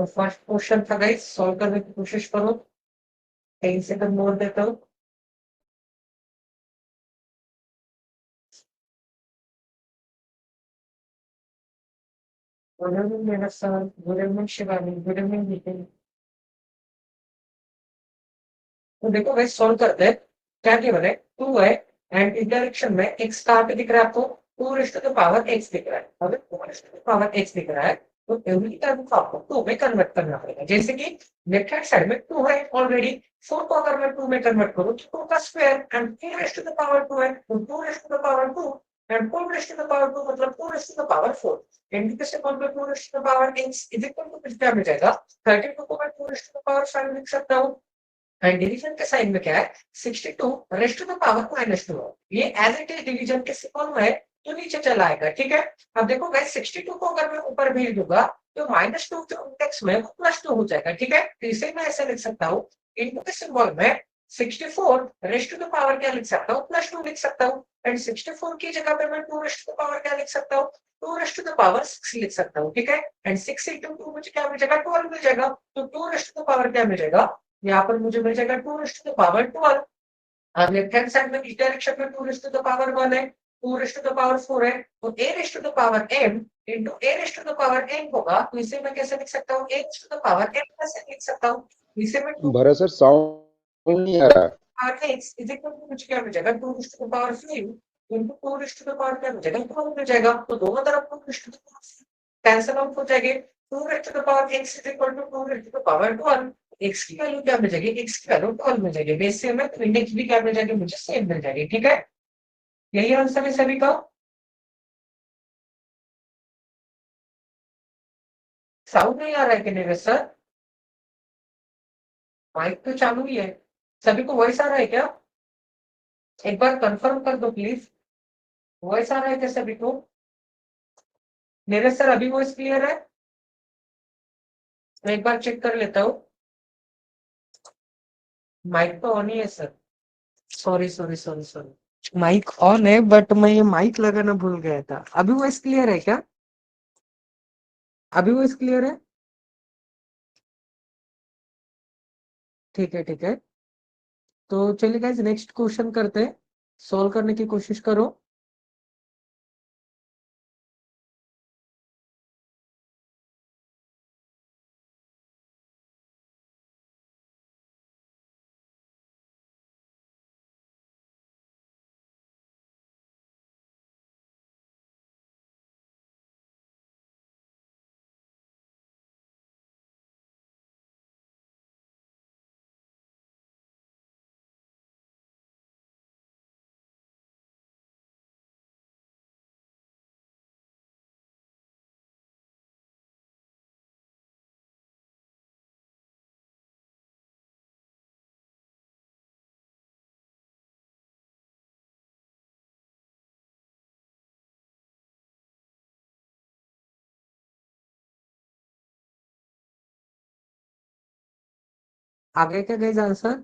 तो first question था guys, solve करने की कोशिश करो। 10 सेकंड मोर देता हूँ। गुड इवनिंग मेरा sir, good evening Shivani, good evening Nitin. तो देखो गाइस, सॉल्व करते हैं। क्या गिवन है? 2 है एंड इस डायरेक्शन में x कहाँ पे दिख रहा है आपको? 2 raise to the power x दिख रहा है। अगर 2 raise to the power x दिख रहा है तो एवरी टर्म को आपको 2 में कन्वर्ट करना पड़ेगा। जैसे कि लेफ्ट हैंड साइड में 2 है ऑलरेडी, 4 को अगर मैं 2 में कन्वर्ट करूँ तो 2 का square and 3 raise to the power 2 है, तो 2 raise to the power 2 and 4 raise to the power 2 मतलब 2 raise to the power 4। Integration form में 2 raise to the power x is equal to कुछ क्या मिल जाएगा? 32 को मैं 2 रेज़ टू द पावर 5 लिख सकता हूँ। एंड डिवीजन के साइन में क्या है? 62 रेज़ टू द पावर -2 है। ये एज इट इज डिवीजन के सिंबल में है तो नीचे चला आएगा, ठीक है। अब देखो गाइस, 62 को अगर मैं ऊपर भेज दूंगा तो -2 जो इंडेक्स में वो +2 हो जाएगा, ठीक है। तो इसे मैं ऐसे लिख सकता हूँ, इनटू के सिंबल में 64 रेज़ टू द पावर क्या लिख सकता हूँ? +2 लिख सकता हूँ। एंड 64 की जगह पे मैं 2 रेज़ टू द पावर क्या लिख सकता हूँ? 2 रेज़ टू द पावर 6 लिख सकता हूँ, ठीक है। एंड 6 इंटू 2 मुझे क्या मिल जाएगा? 12 मिल जाएगा। तो 2 रेज़ टू द पावर क्या मिल जाएगा? यहाँ पर मुझे मिल जाएगा 2 रेज़ टू द पावर 12। और लेफ्ट हैंड साइड में इस डायरेक्शन में 2 रेज़ टू द पावर 1 है, 2 रेज़ टू द पावर 4 है, तो a raise to the power m into a raise to the power n होगा। तो इसे मैं कैसे लिख सकता हूँ? a raise to the power m plus n लिख सकता हूँ। इसे मैं 2 भरत सर साउंड नहीं आ रहा। Power x is equal to मुझे क्या मिल जाएगा? 2 raise to the power 5 into 2 raise to the power क्या मिल जाएगा? 12 मिल जाएगा। तो दोनों तरफ 2 raise to the power cancel out हो जाएंगे। 2 raise to the power x is equal to 2 raise to the power 12। x की वैल्यू क्या मिल जाएगी? x की वैल्यू 12 मिल जाएगी। बेस सेम है तो इंडेक्स भी क्या मिल जाएगी? मुझे सेम मिल जाएगी, ठीक है। यही आंसर है सभी का। साउंड नहीं आ रहा है कि नहीं सर? माइक तो चालू ही है। सभी को वॉइस आ रहा है क्या? एक बार कंफर्म कर दो प्लीज। वॉइस आ रहा है क्या सभी को? नीरज सर अभी वॉइस क्लियर है? मैं एक बार चेक कर लेता हूँ। माइक तो ऑन ही है sir. Sorry sorry sorry sorry, mike on है बट मैं ये माइक लगाना भूल गया था। अभी वॉइस क्लियर है क्या? अभी वॉइस क्लियर है? ठीक है ठीक है। तो चलिए गाइस, नेक्स्ट क्वेश्चन करते हैं। सॉल्व करने की कोशिश करो। आगे क्या गाइस आंसर?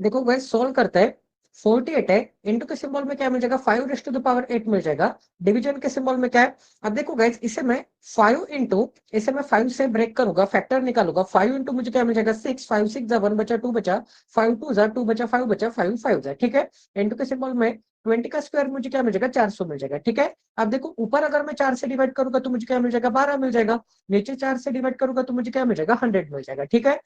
देखो गाइस, सोल्व करते हैं। 48 है, इंटू के सिंबल में क्या मिल जाएगा? 5 रेज़ टू द पावर 8 मिल जाएगा। डिवीजन के सिंबल में क्या है? अब देखो गाइस, इसे मैं 5 इंटू, इसे मैं 5 से ब्रेक करूंगा, फैक्टर निकालूंगा। 5 इंटू मुझे क्या मिल जाएगा? 6, 5 6 जा 1 बचा 2 बचा, 5 2 जा 2 बचा 5 बचा 5 5 जा, ठीक है। इंटू के सिंबल में 20 का स्क्वायर मुझे क्या मिल जाएगा? 400 मिल जाएगा, ठीक है। अब देखो, ऊपर अगर मैं 4 से डिवाइड करूंगा तो मुझे क्या मिल जाएगा? 12 मिल जाएगा। नीचे 4 से डिवाइड करूंगा तो मुझे क्या मिल जाएगा? 100 मिल जाएगा, ठीक है।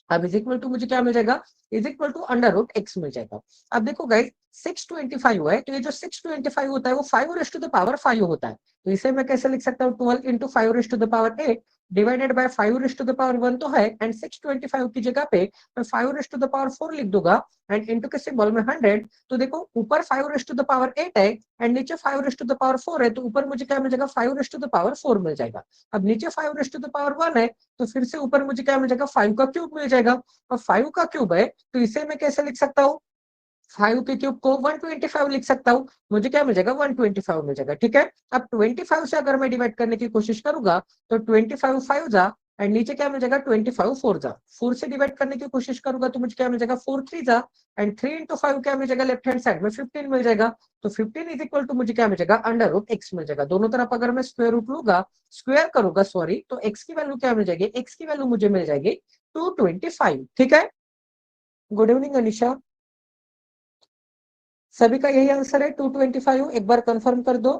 अब इज इक्वल टू मुझे क्या मिल जाएगा? Is equal to under root x मिल जाएगा। अब देखो गाइस, 625 है तो ये जो 625 होता है वो 5 रेज़ टू द पावर 5 होता है। तो इसे मैं कैसे लिख सकता हूँ? 12 into 5 raise to the power 8 divided by 5 raise to the power 1 तो है, एंड 625 की जगह पे मैं 5 रेज़ टू द पावर 4 लिख दूंगा, एंड इंटू के सिंबल में 100। तो देखो, ऊपर 5 रेज़ टू द पावर 8 है एंड नीचे 5 रेज़ टू द पावर 4 है, तो ऊपर मुझे क्या मिल जाएगा? 5 रेज़ टू द पावर 4 मिल जाएगा। अब नीचे 5 रेज़ टू द पावर 1 है तो फिर से ऊपर मुझे क्या मिल जाएगा? 5 का क्यूब मिल जाएगा। और 5 का क्यूब है तो इसे मैं कैसे लिख सकता हूँ? 5 के क्यूब को 125 लिख सकता हूँ, मुझे क्या मिल जाएगा 125 मिल जाएगा। ठीक है, अब 25 से अगर मैं डिवाइड करने की कोशिश करूंगा तो 25 5 जा एंड नीचे क्या मिल जाएगा 25 4 जा। 4 से डिवाइड करने की कोशिश करूंगा तो मुझे क्या मिल जाएगा 4 3 जा एंड 3 इंटू 5 क्या मिल जाएगा लेफ्ट हैंड साइड में 15 मिल जाएगा। तो 15 इज इक्वल टू मुझे क्या मिल जाएगा अंडर रूट एक्स मिल जाएगा। दोनों तरफ अगर मैं स्क्वायर रूट लूंगा, स्क्वायर करूंगा सॉरी, तो एक्स की वैल्यू क्या मिल जाएगी, एक्स की वैल्यू मुझे मिल जाएगी 225। ठीक है, गुड इवनिंग अनिशा। सभी का यही आंसर है 225, एक बार कंफर्म कर दो।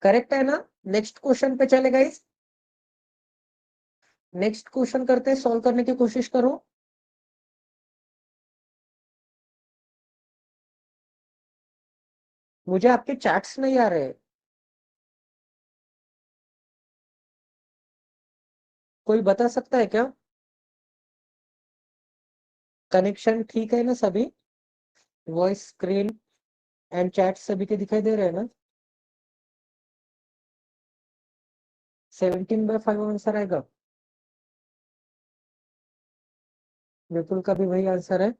करेक्ट है ना? नेक्स्ट क्वेश्चन पे चले गाइस, नेक्स्ट क्वेश्चन करते हैं, सॉल्व करने की कोशिश करो। मुझे आपके चैट्स नहीं आ रहे, कोई बता सकता है क्या? कनेक्शन ठीक है ना सभी? वॉइस स्क्रीन एंड चैट सभी के दिखाई दे रहे हैं ना? 17/5 आंसर आएगा। विपुल का भी वही आंसर है।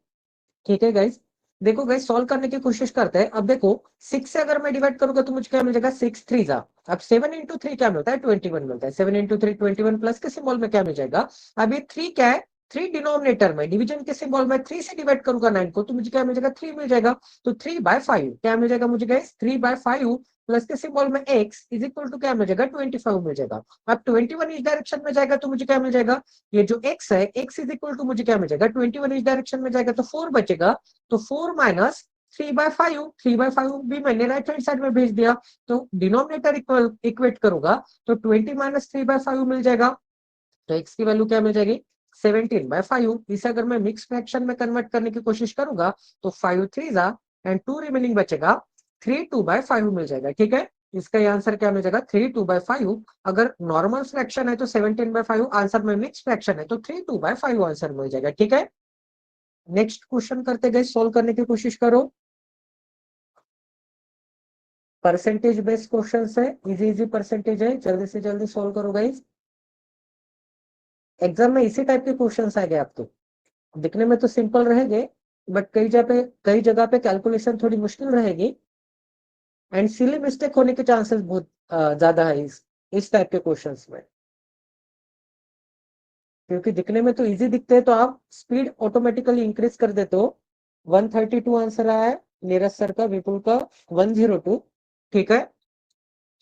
ठीक है गाइस, देखो गाइस सॉल्व करने की कोशिश करते हैं। अब देखो 6 से अगर मैं डिवाइड करूंगा तो मुझे क्या मिल जाएगा 6 3 जा। अब 7 इंटू 3 क्या मिलता है 21 मिलता है। 7 इंटू 3 21 प्लस के सिंबल में क्या मिल जाएगा, अब ये 3 क्या है 3 डिनोमिनेटर में, डिवीजन के सिंबल में 3 से डिवाइड करूंगा 9 को तो मुझे क्या मिल जाएगा 3 मिल जाएगा। तो 3/5 क्या मिल जाएगा मुझे गाइस 3/5 प्लस के सिंबल में x इज इक्वल टू क्या मिल जाएगा 25 मिल जाएगा। अब 21 इस डायरेक्शन में जाएगा तो मुझे क्या मिल जाएगा, ये जो x है x इज इक्वल टू मुझे क्या मिल जाएगा 21 इस डायरेक्शन में जाएगा तो 4 बचेगा। तो 4 माइनस 3/5, 3/5 भी मैंने राइट हैंड साइड में भेज दिया। तो डिनोमिनेटर इक्वेट करूंगा तो 20 माइनस 3/5 मिल जाएगा। तो x की वैल्यू क्या मिल जाएगी 17/5। इसे अगर मैं मिक्स फ्रैक्शन में कन्वर्ट करने की कोशिश करूंगा तो 5 3 जा एंड 2 रिमेनिंग बचेगा 3 2/5 मिल जाएगा। ठीक है, इसका ये आंसर क्या मिल जाएगा 3 2/5। अगर नॉर्मल फ्रैक्शन है तो 17/5, आंसर में मिक्स फ्रैक्शन है तो 3 2/5 आंसर मिल जाएगा। ठीक है, नेक्स्ट क्वेश्चन करते गए, सोल्व करने की कोशिश करो। परसेंटेज बेस्ड क्वेश्चन है, इजी इजी परसेंटेज है, जल्दी से जल्दी सोल्व करो गाइस। एग्जाम में इसी टाइप के क्वेश्चन आएंगे आपको, दिखने में तो सिंपल रहेंगे बट कई जगह पे कैलकुलेशन थोड़ी मुश्किल रहेगी एंड सिली मिस्टेक होने के चांसेस बहुत ज्यादा है इस टाइप के क्वेश्चंस में। क्योंकि दिखने में तो इजी दिखते हैं तो आप स्पीड ऑटोमेटिकली इंक्रीज कर देते हो। 132 आंसर आया है नीरज सर का, विपुल का 102। ठीक है,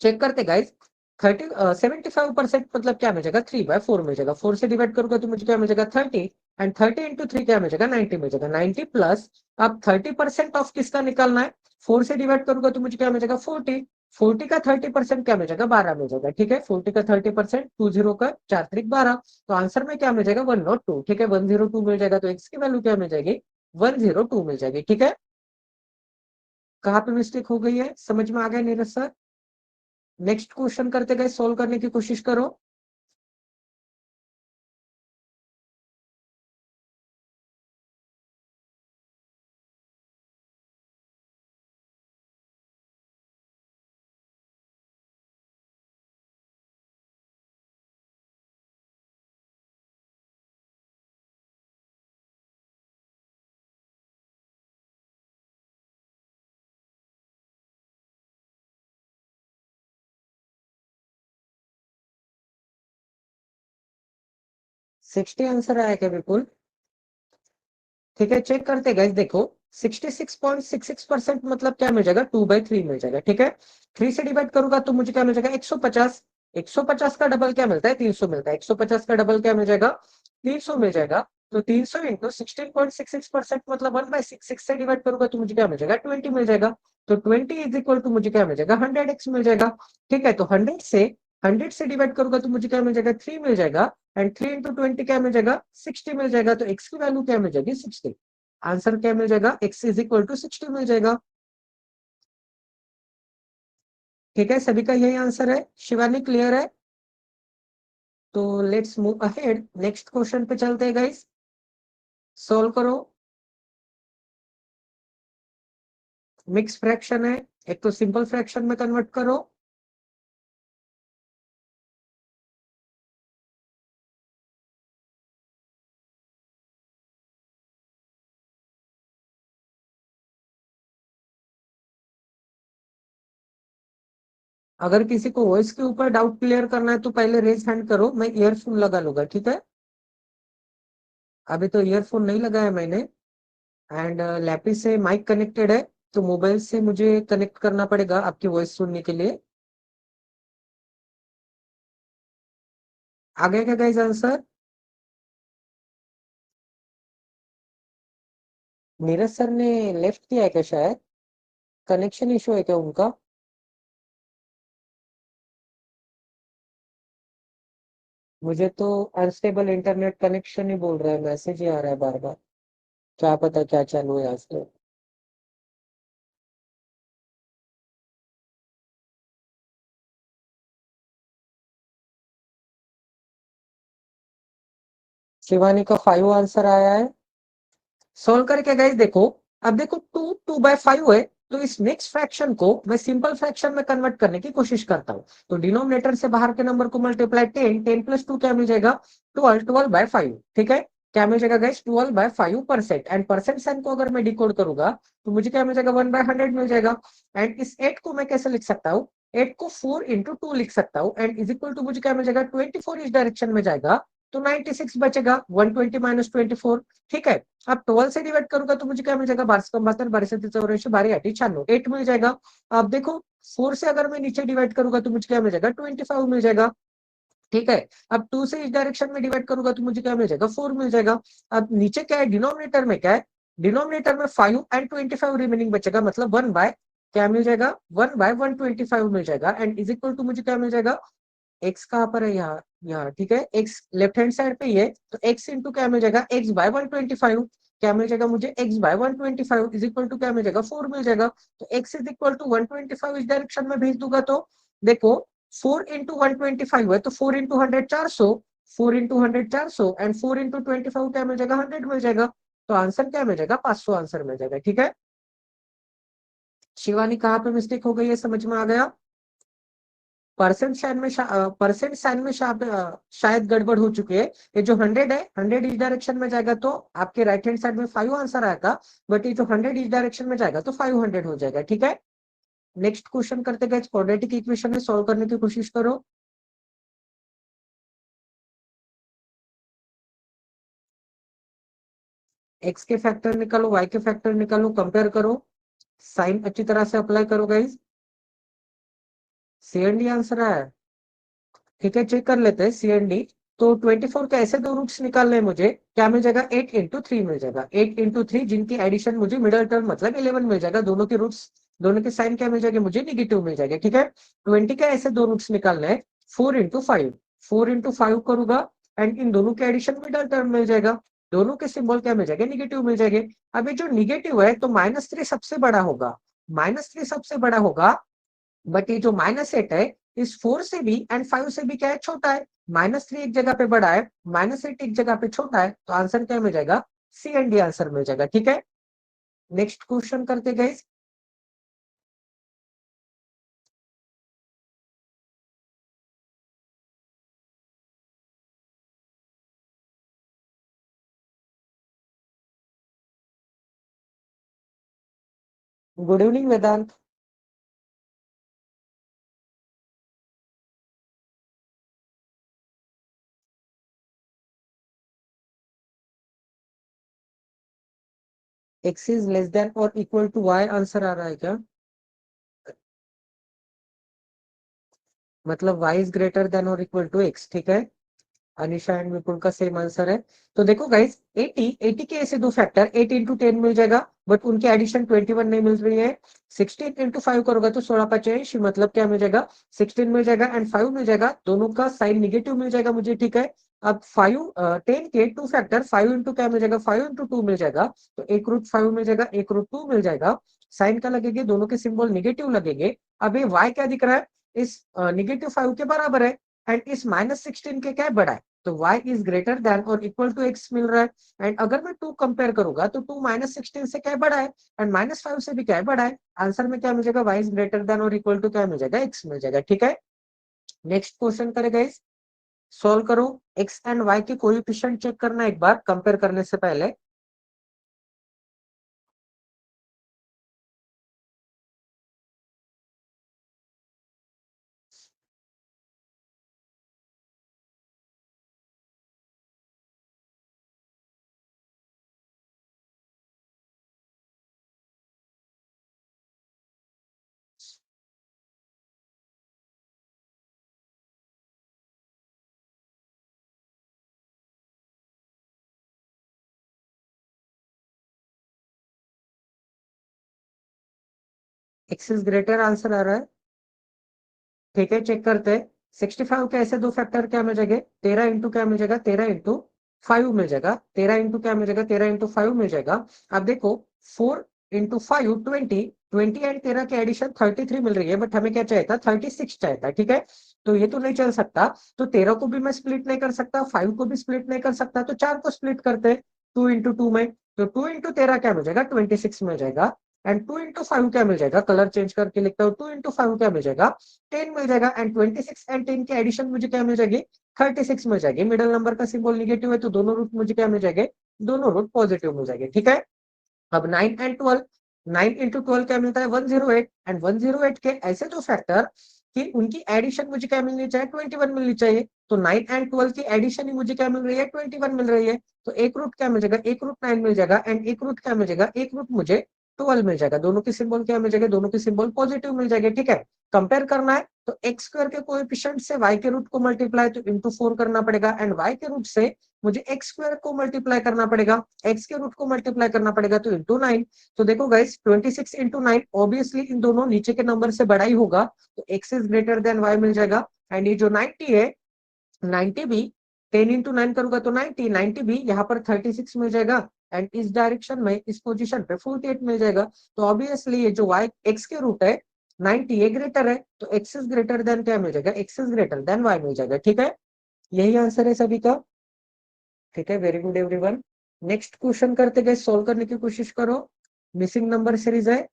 चेक करते गाइस। 75% मतलब क्या मिल जाएगा 3/4 मिल जाएगा। 4 से डिवाइड करूंगा तो मुझे क्या मिल जाएगा 30 एंड 30 इंटू 3 क्या मिल जाएगा 90 मिल जाएगा। 90 प्लस अब 30% ऑफ किसका निकालना है, 4 से डिवाइड करूंगा तो मुझे क्या मिल जाएगा 40। 40 का 30% क्या मिल जाएगा 12 मिल जाएगा। ठीक है, 40 का 30% 20 का 4 3 12, तो आंसर में क्या मिल जाएगा 102। ठीक है, 102 मिल जाएगा। तो एक्स की वैल्यू क्या मिल जाएगी 102 मिल जाएगी। ठीक है, कहाँ पे मिस्टेक हो गई है समझ में आ गया नीरज सर? नेक्स्ट क्वेश्चन करते गए, सोल्व करने की कोशिश करो। सिक्सटी आंसर आया क्या बिल्कुल? ठीक है, चेक करते गए, देखो 66.66% मतलब क्या मिल जाएगा 2/3 मिल जाएगा। ठीक है, 3 से डिवाइड करूंगा तो मुझे क्या मिल जाएगा 150। 150 का डबल क्या मिलता है 300 मिलता है। 150 का डबल क्या मिल जाएगा 300 मिल जाएगा। तो 300 इंटू 16.66% मतलब 1/6, 6 से डिवाइड करूंगा तो मुझे क्या मिल जाएगा 20 मिल जाएगा। तो 20 इज इक्वल टू मुझे क्या मिल जाएगा 100x मिल जाएगा। ठीक है, तो 100 से डिवाइड करूंगा तो मुझे क्या मिल जाएगा 3 मिल जाएगा एंड 3 इंटू 20 क्या मिल जाएगा 60 मिल जाएगा। तो x की वैल्यू क्या मिल जाएगी 60। आंसर क्या मिल जाएगा x इज इक्वल टू 60 मिल जाएगा। ठीक है, सभी का यही आंसर है। शिवानी क्लियर है? तो let's move ahead, next question पे चलते हैं गाइस, सोल्व करो। मिक्स फ्रैक्शन है, एक तो सिंपल फ्रैक्शन में कन्वर्ट करो। अगर किसी को वॉइस के ऊपर डाउट क्लियर करना है तो पहले रेज हैंड करो, मैं ईयरफोन लगा लूंगा, ठीक है। अभी तो ईयरफोन नहीं लगाया मैंने। एंड लैपी से माइक कनेक्टेड है, तो मोबाइल से मुझे कनेक्ट करना पड़ेगा आपकी वॉइस सुनने के लिए। आ गया क्या गाइस आंसर? नीरज सर ने लेफ्ट किया है क्या शायद? कनेक्शन इशू है क्या उनका? मुझे तो अनस्टेबल इंटरनेट कनेक्शन ही बोल रहा है, मैसेज ही आ रहा है बार बार। क्या पता क्या चालू है आज तो। शिवानी का 5 आंसर आया है। सोल्व करके गाइस देखो। अब देखो 2 2/5 है, तो इस नेक्स्ट फ्रैक्शन को मैं सिंपल फ्रैक्शन में कन्वर्ट करने की कोशिश करता हूँ। तो डिनोमिनेटर से बाहर के नंबर को मल्टीप्लाई 10 10 + 2 क्या मिल जाएगा? 12 12/5, ठीक है। क्या मिल जाएगा गाइस? 12/5%। एंड परसेंट साइन को अगर मैं डिकोड करूंगा तो मुझे क्या मिल जाएगा? 1/100 मिल जाएगा। एंड इस 8 को मैं कैसे लिख सकता हूँ? 8 को 4 × 2 लिख सकता हूँ, एंड इज इक्वल टू मुझे क्या मिल जाएगा? 24 इस डायरेक्शन में जाएगा, तो 96 बचेगा। 120 - 24, ठीक है। अब 12 से डिवाइड करूंगा तो मुझे क्या मिल जाएगा? 12 12 चौरासी 12 8 मिल जाएगा। अब देखो 4 से अगर मैं नीचे डिवाइड करूंगा तो मुझे क्या मिल जाएगा? 25 मिल जाएगा, ठीक है। अब 2 से इस डायरेक्शन में डिवाइड करूंगा तो मुझे क्या मिल जाएगा? 4 मिल जाएगा। अब नीचे क्या है? डिनोमिनेटर में क्या है? डिनोमिनेटर में 5 एंड 25 रिमेनिंग बचेगा, मतलब 1 बाय क्या मिल जाएगा? 1/125 मिल जाएगा। एंड इज इक्वल टू मुझे क्या मिल जाएगा? एक्स कहाँ पर है? यहाँ, यहाँ, ठीक है। एक्स लेफ्ट हैंड साइड पे ही है, तो एक्स इंटू क्या मिल जाएगा? x/125। क्या मिल जाएगा मुझे? x/125 इज इक्वल टू क्या मिल जाएगा? 4 मिल जाएगा। तो x इज इक्वल टू 125 इस डायरेक्शन में भेज दूंगा तो देखो 4 × 125 है, तो 4 × 100 400। 4 × 100 400, एंड 4 × 25 क्या मिल जाएगा? 100 मिल जाएगा। तो आंसर क्या मिल जाएगा? 500 आंसर मिल जाएगा, ठीक है। शिवानी कहाँ पे मिस्टेक हो गई है, समझ में आ गया? परसेंट साइन में शायद गड़बड़ हो चुकी है। ये जो 100 है, 100 इस डायरेक्शन में जाएगा तो आपके राइट हैंड साइड में 5 आंसर आएगा। बट ये जो 100 इस डायरेक्शन में जाएगा तो 500 हो जाएगा, ठीक है। नेक्स्ट क्वेश्चन करते गए क्वाड्रेटिक इक्वेशन में सॉल्व करने की कोशिश करो। एक्स के फैक्टर निकालो, वाई के फैक्टर निकालो, कंपेयर करो, साइन अच्छी तरह से अप्लाई करो गाइज। CND आंसर आया, ठीक है। चेक कर लेते हैं CND। तो 24 के ऐसे दो रूट्स निकालने हैं मुझे, क्या मिल जाएगा? 8 × 3 मिल जाएगा। 8 × 3 जिनकी एडिशन मुझे मिडल टर्म मतलब 11 मिल जाएगा। दोनों के रूट्स, दोनों के साइन क्या मिल जाएंगे मुझे? निगेटिव मिल जाएगा, ठीक है। 20 के ऐसे दो रूट्स निकालने हैं। 4 × 5, 4 × 5 करूंगा, एंड इन दोनों के एडिशन मिडल टर्म मिल जाएगा। दोनों के सिंबल क्या मिल जाएगा? निगेटिव मिल जाएंगे। अब ये जो निगेटिव है तो -3 सबसे बड़ा होगा, -3 सबसे बड़ा होगा। बट ये जो -8 है, इस 4 से भी एंड 5 से भी क्या है? छोटा है। -3 एक जगह पे बड़ा है, -8 एक जगह पे छोटा है, तो आंसर क्या मिल जाएगा? CND आंसर मिल जाएगा, ठीक है। नेक्स्ट क्वेश्चन करते गए। Good evening Vedant. X is less than और इक्वल टू वाई आंसर आ रहा है क्या? मतलब y इज ग्रेटर देन और इक्वल टू x, ठीक है। अनिशा एंड विपुल का सेम आंसर है। तो देखो गाइस 80 के ऐसे दो फैक्टर 8 × 10 मिल जाएगा, बट उनके एडिशन 21 नहीं मिल रही है। 16 × 5 करोगे तो 16 × 5 मतलब क्या मिल जाएगा? 16 मिल जाएगा, एंड 5 मिल जाएगा। दोनों का साइन निगेटिव मिल जाएगा मुझे, ठीक है। अब 10 के टू फैक्टर 5 इंटू क्या मिल जाएगा? 5 × 2 मिल जाएगा। तो एक रूट 5 मिल जाएगा, एक रूट 2 मिल जाएगा। साइन का लगेंगे, दोनों के सिंबल निगेटिव लगेंगे। अब ये y क्या दिख रहा है? इस -5 के बराबर है, एंड इस -16 के क्या है? बड़ा है। तो y इज ग्रेटर देन और इक्वल टू x मिल रहा है। एंड अगर मैं 2 कंपेयर करूंगा तो 2 -16 से क्या है? बड़ा है, एंड -5 से भी क्या है? बड़ा है। आंसर में क्या मिल जाएगा? y इज ग्रेटर देन और इक्वल टू क्या मिल जाएगा? x मिल जाएगा, ठीक है। नेक्स्ट क्वेश्चन करेगा इस, सॉल्व करो। x एंड y के कोएफिशिएंट चेक करना एक बार कंपेयर करने से पहले। एक्स इज ग्रेटर आंसर आ रहा है। ठीक है, चेक करते हैं। 65 के ऐसे दो फैक्टर क्या मिल जाएंगे, 13 इंटू क्या मिल जाएगा, 13 इंटू 5 मिल जाएगा। 13 इंटू क्या मिल जाएगा, 13 इंटू 5 मिल जाएगा। अब देखो 4 इंटू 5 20, 20 एंड 13 की एडिशन 33 मिल रही है, बट हमें क्या चाहिए था, 36 चाहिए था। ठीक है, तो ये तो नहीं चल सकता। तो 13 को भी मैं स्प्लिट नहीं कर सकता, 5 को भी स्प्लिट नहीं कर सकता, तो 4 को स्प्लिट करते हैं 2 इंटू 2 में। तो 2 इंटू 13 क्या मिल जाएगा, 26 मिल जाएगा। एंड 2 इंटू 5 क्या मिल जाएगा, कलर चेंज करके लिखता हूँ, 2 इंटू 5 क्या मिल जाएगा, 10 मिल जाएगा। एंड 26 एंड 10 की एडिशन मुझे क्या मिल जाएगी, 36 मिल जाएगी। मिडिल नंबर का सिंबल निगेटिव है, तो दोनों रूट मुझे क्या मिल जाएंगे, दोनों रूट पॉजिटिव मिल जाएंगे। ठीक है, अब 9 एंड 12, 9 इंटू 12 क्या मिलता है, 108। एंड 108 के ऐसे दो फैक्टर कि उनकी एडिशन मुझे क्या मिलनी चाहिए, 21 मिलनी चाहिए। तो 9 एंड 12 की एडिशन ही मुझे क्या मिल रही है, 21 मिल रही है। तो एक रूट क्या मिल जाएगा, एक रूट 9 मिल जाएगा। एंड एक रूट क्या मिल जाएगा, एक रूट मुझे 12 मिल जाएगा। दोनों की सिंबल क्या मिल जाएगा, दोनों की सिंबल पॉजिटिव मिल जाएगा। ठीक है, कंपेयर करना है तो एक्स स्क्वायर के कोएफिशिएंट से वाई के रूट को मल्टीप्लाई तो इंटू 4 करना पड़ेगा। एंड वाई के रूट से मुझे एक्स स्क्वायर को मल्टीप्लाई करना पड़ेगा, एक्स के रूट को मल्टीप्लाई करना पड़ेगा, तो इंटू 9। तो देखो गाइस 26 इंटू 9 ऑब्वियसली इन दोनों नीचे के नंबर से बड़ा ही होगा, तो x is greater than y मिल जाएगा। एंड ये जो 90 है, 90 भी 10 इंटू 9 करूंगा तो 90, 90 भी यहाँ पर 36 मिल जाएगा। एंड इस डायरेक्शन में इस पोजीशन पे 48 मिल जाएगा। तो ऑब्वियसली ये जो वाई एक्स के रूट है 90 ये ग्रेटर है, तो एक्स इज ग्रेटर देन क्या मिल जाएगा, x is greater than y मिल जाएगा। ठीक है, यही आंसर है सभी का। ठीक है, very good everyone. Next question करते गए, सोल्व करने की कोशिश करो। मिसिंग नंबर सीरीज है।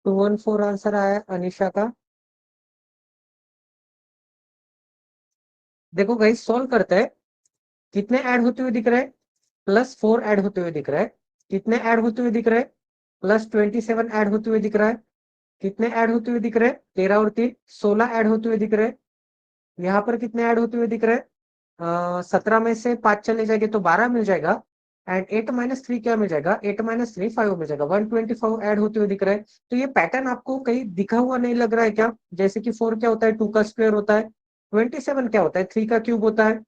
टू वन फोर आंसर आया अनिशा का। देखो गाइस सॉल्व करते हैं। कितने ऐड होते हुए दिख रहे हैं, +4 ऐड होते हुए दिख रहा है। कितने ऐड होते हुए दिख रहे हैं, +27 ऐड होते हुए दिख रहा है। कितने ऐड होते हुए दिख रहे हैं, 13 और 3 16 ऐड होते हुए दिख रहे हैं। यहाँ पर कितने ऐड होते हुए दिख रहे हैं, 17 में से 5 चले जाएंगे तो 12 मिल जाएगा। एंड 8 - 3 क्या मिल जाएगा, 8 - 3 5 मिल जाएगा। 125 ऐड होते हुए दिख रहा है। तो ये पैटर्न आपको कहीं दिखा हुआ नहीं लग रहा है क्या, जैसे कि 4 क्या होता है, 2 का स्क्वायर होता है। 27 क्या होता है, 3 का क्यूब होता है।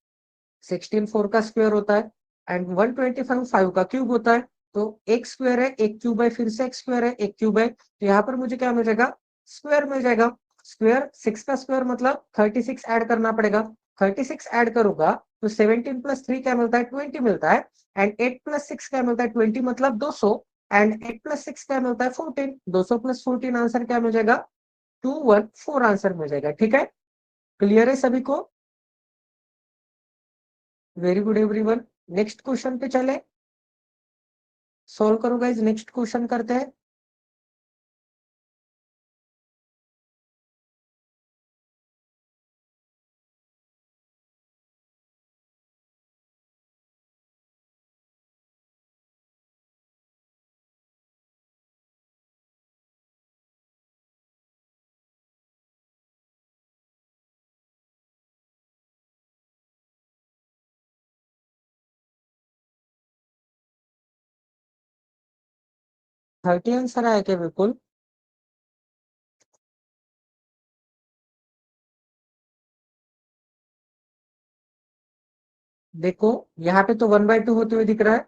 16 4 का स्क्वायर होता है। एंड 125 5 का क्यूब होता है। तो एक स्क्वायर है, एक क्यूब है, फिर से एक स्क्वायर है, एक क्यूब है, तो यहाँ पर मुझे क्या मिल जाएगा, स्क्वायर मिल जाएगा। स्क्वायर 6 का स्क्वायर मतलब 36 ऐड करना पड़ेगा। 36 ऐड करूंगा तो 17 + 3 क्या मिलता है, 20 मिलता है। एंड 8 + 6 क्या मिलता है, 20 मतलब 200। एंड 8 + 6 क्या मिलता है, 14। 200 + 14 आंसर क्या मिल जाएगा, 214 आंसर मिल जाएगा। ठीक है, क्लियर है सभी को। Very good everyone. Next question पे चले, सॉल्व करो गाइज। नेक्स्ट क्वेश्चन करते हैं। थर्टी आंसर आया क्या, बिल्कुल। देखो यहाँ पे तो 1/2 होते हुए दिख रहा है।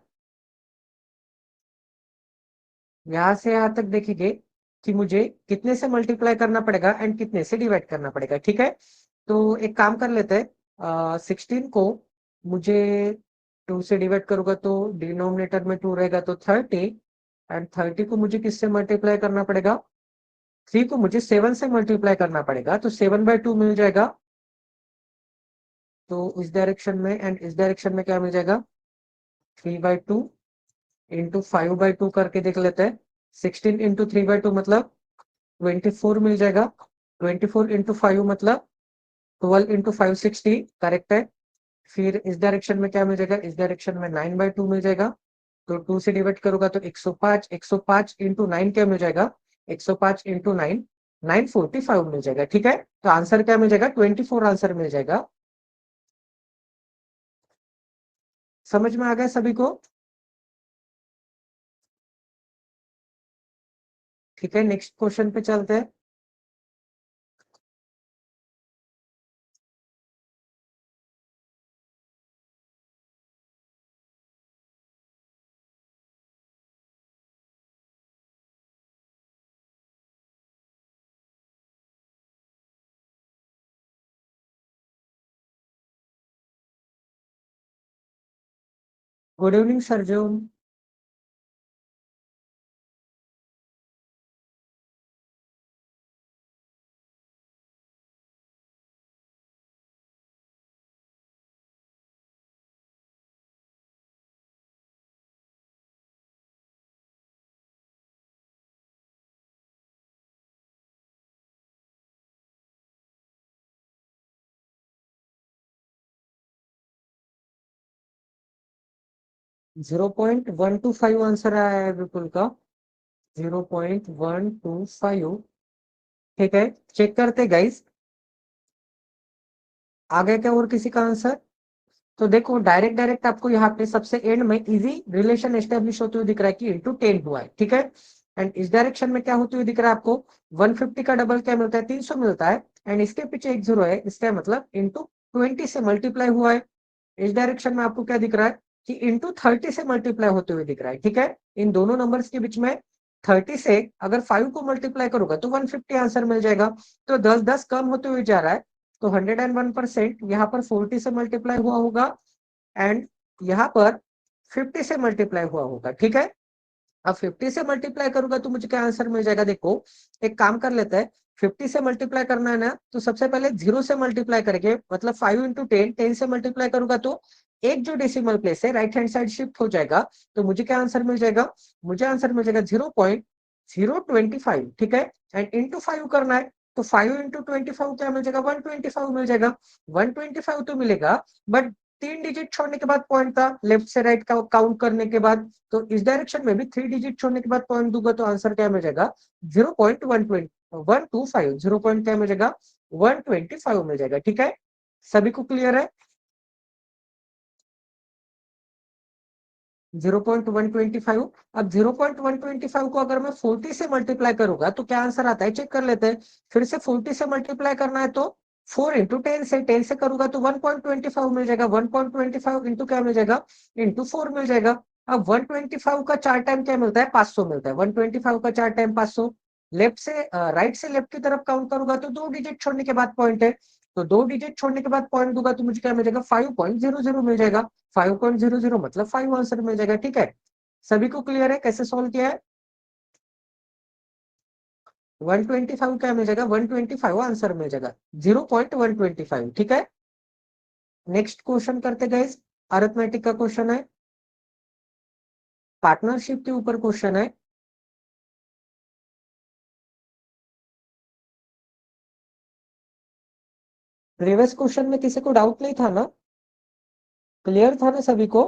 यहां से यहां तक देखिए कि मुझे कितने से मल्टीप्लाई करना पड़ेगा एंड कितने से डिवाइड करना पड़ेगा। ठीक है, तो एक काम कर लेते हैं। 16 को मुझे 2 से डिवाइड करूंगा तो डिनोमिनेटर में 2 रहेगा, तो 30। एंड 30 को मुझे किससे मल्टीप्लाई करना पड़ेगा, 3 को मुझे 7 से मल्टीप्लाई करना पड़ेगा, तो 7/2 मिल जाएगा। तो इस डायरेक्शन में एंड इस डायरेक्शन में क्या मिल जाएगा, 3/2 इंटू 5/2 करके देख लेते हैं। 16 इंटू 3/2 मतलब 24 मिल जाएगा। 24 इंटू 5 मतलब 12 इंटू 5 60, करेक्ट है। फिर इस डायरेक्शन में क्या मिल जाएगा, इस डायरेक्शन में 9/2 मिल जाएगा, तो 2 से डिवाइड करूंगा तो 105, 105 इंटू 9 क्या मिल जाएगा, 105 इंटू 9 945 मिल जाएगा। ठीक है, तो आंसर क्या मिल जाएगा, 24 आंसर मिल जाएगा। समझ में आ गया सभी को? ठीक है, नेक्स्ट क्वेश्चन पे चलते हैं। Good evening Sarjun. Zero point one two five answer आया है विपुल का, 0.125। ठीक है, चेक करते गाइस, आगे क्या और किसी का आंसर? तो देखो डायरेक्ट डायरेक्ट आपको यहाँ पे सबसे एंड में इजी रिलेशन एस्टेब्लिश होते हुए दिख रहा है कि इंटू 10 हुआ है। ठीक है, एंड इस डायरेक्शन में क्या होते हुए दिख रहा है आपको, 150 का डबल क्या मिलता है, 300 मिलता है, एंड इसके पीछे एक जीरो है, इसका मतलब इंटू 20 से मल्टीप्लाई हुआ है। इस डायरेक्शन में आपको क्या दिख रहा है कि इंटू 30 से मल्टीप्लाई होते हुए दिख रहा है। ठीक है, इन दोनों नंबर्स के बीच में 30 से अगर 5 को मल्टीप्लाई करूंगा तो 150 आंसर मिल जाएगा। तो 10-10 कम होते हुए जा रहा है, तो 101% यहाँ पर 40 से मल्टीप्लाई हुआ होगा, एंड यहाँ पर 50 से मल्टीप्लाई हुआ होगा। ठीक है, अब 50 से मल्टीप्लाई करूंगा तो मुझे क्या आंसर मिल जाएगा, देखो एक काम कर लेते हैं, 50 से मल्टीप्लाई करना है ना, तो सबसे पहले 0 से मल्टीप्लाई करेंगे, मतलब 5 इंटू 10, 10 से मल्टीप्लाई करूंगा तो एक जो डेसिमल प्लेस है राइट हैंड साइड शिफ्ट हो जाएगा, तो मुझे क्या आंसर मिल जाएगा, मुझे आंसर मिल जाएगा 0.025। ठीक है, एंड इंटू 5 करना है, तो 5 इंटू 25 क्या मिल जाएगा, 125 मिल जाएगा। 125 तो मिलेगा, बट 3 डिजिट छोड़ने के बाद पॉइंट था, लेफ्ट से राइट का काउंट करने के बाद, तो इस डायरेक्शन में भी 3 डिजिट छोड़ने के बाद पॉइंट दूंगा तो आंसर क्या मिल जाएगा, 0.125, 0 पॉइंट क्या मिल जाएगा, 125 मिल जाएगा। ठीक है, सभी को क्लियर है? 0.125। अब 0.125 को अगर मैं 40 से मल्टीप्लाई करूंगा तो क्या आंसर आता है, चेक कर लेते हैं। फिर से 40 से मल्टीप्लाई करना है तो 4 इंटू 10 से, 10 से करूंगा तो 1.25 मिल जाएगा, 1.25 इंटू क्या मिल जाएगा, इंटू 4 मिल जाएगा। अब 125 का 4 टाइम क्या मिलता है, 500 मिलता है, 125 का 4 टाइम 500। लेफ्ट से राइट से लेफ्ट की तरफ काउंट करूंगा तो 2 डिजिट छोड़ने के बाद पॉइंट है, तो 2 डिजिट छोड़ने के बाद पॉइंट दूंगा तो मुझे क्या मिल जाएगा, 5.00 मिल जाएगा। 5.00 मतलब 5 आंसर मिल जाएगा। ठीक है, सभी को क्लियर है कैसे सॉल्व किया है? 125 क्या मिल जाएगा, 125 आंसर मिल जाएगा, 0.125। ठीक है, नेक्स्ट क्वेश्चन करते गए, अरिथमेटिक का क्वेश्चन है, पार्टनरशिप के ऊपर क्वेश्चन है। प्रीवियस क्वेश्चन में किसी को डाउट नहीं था ना, क्लियर था ना सभी को?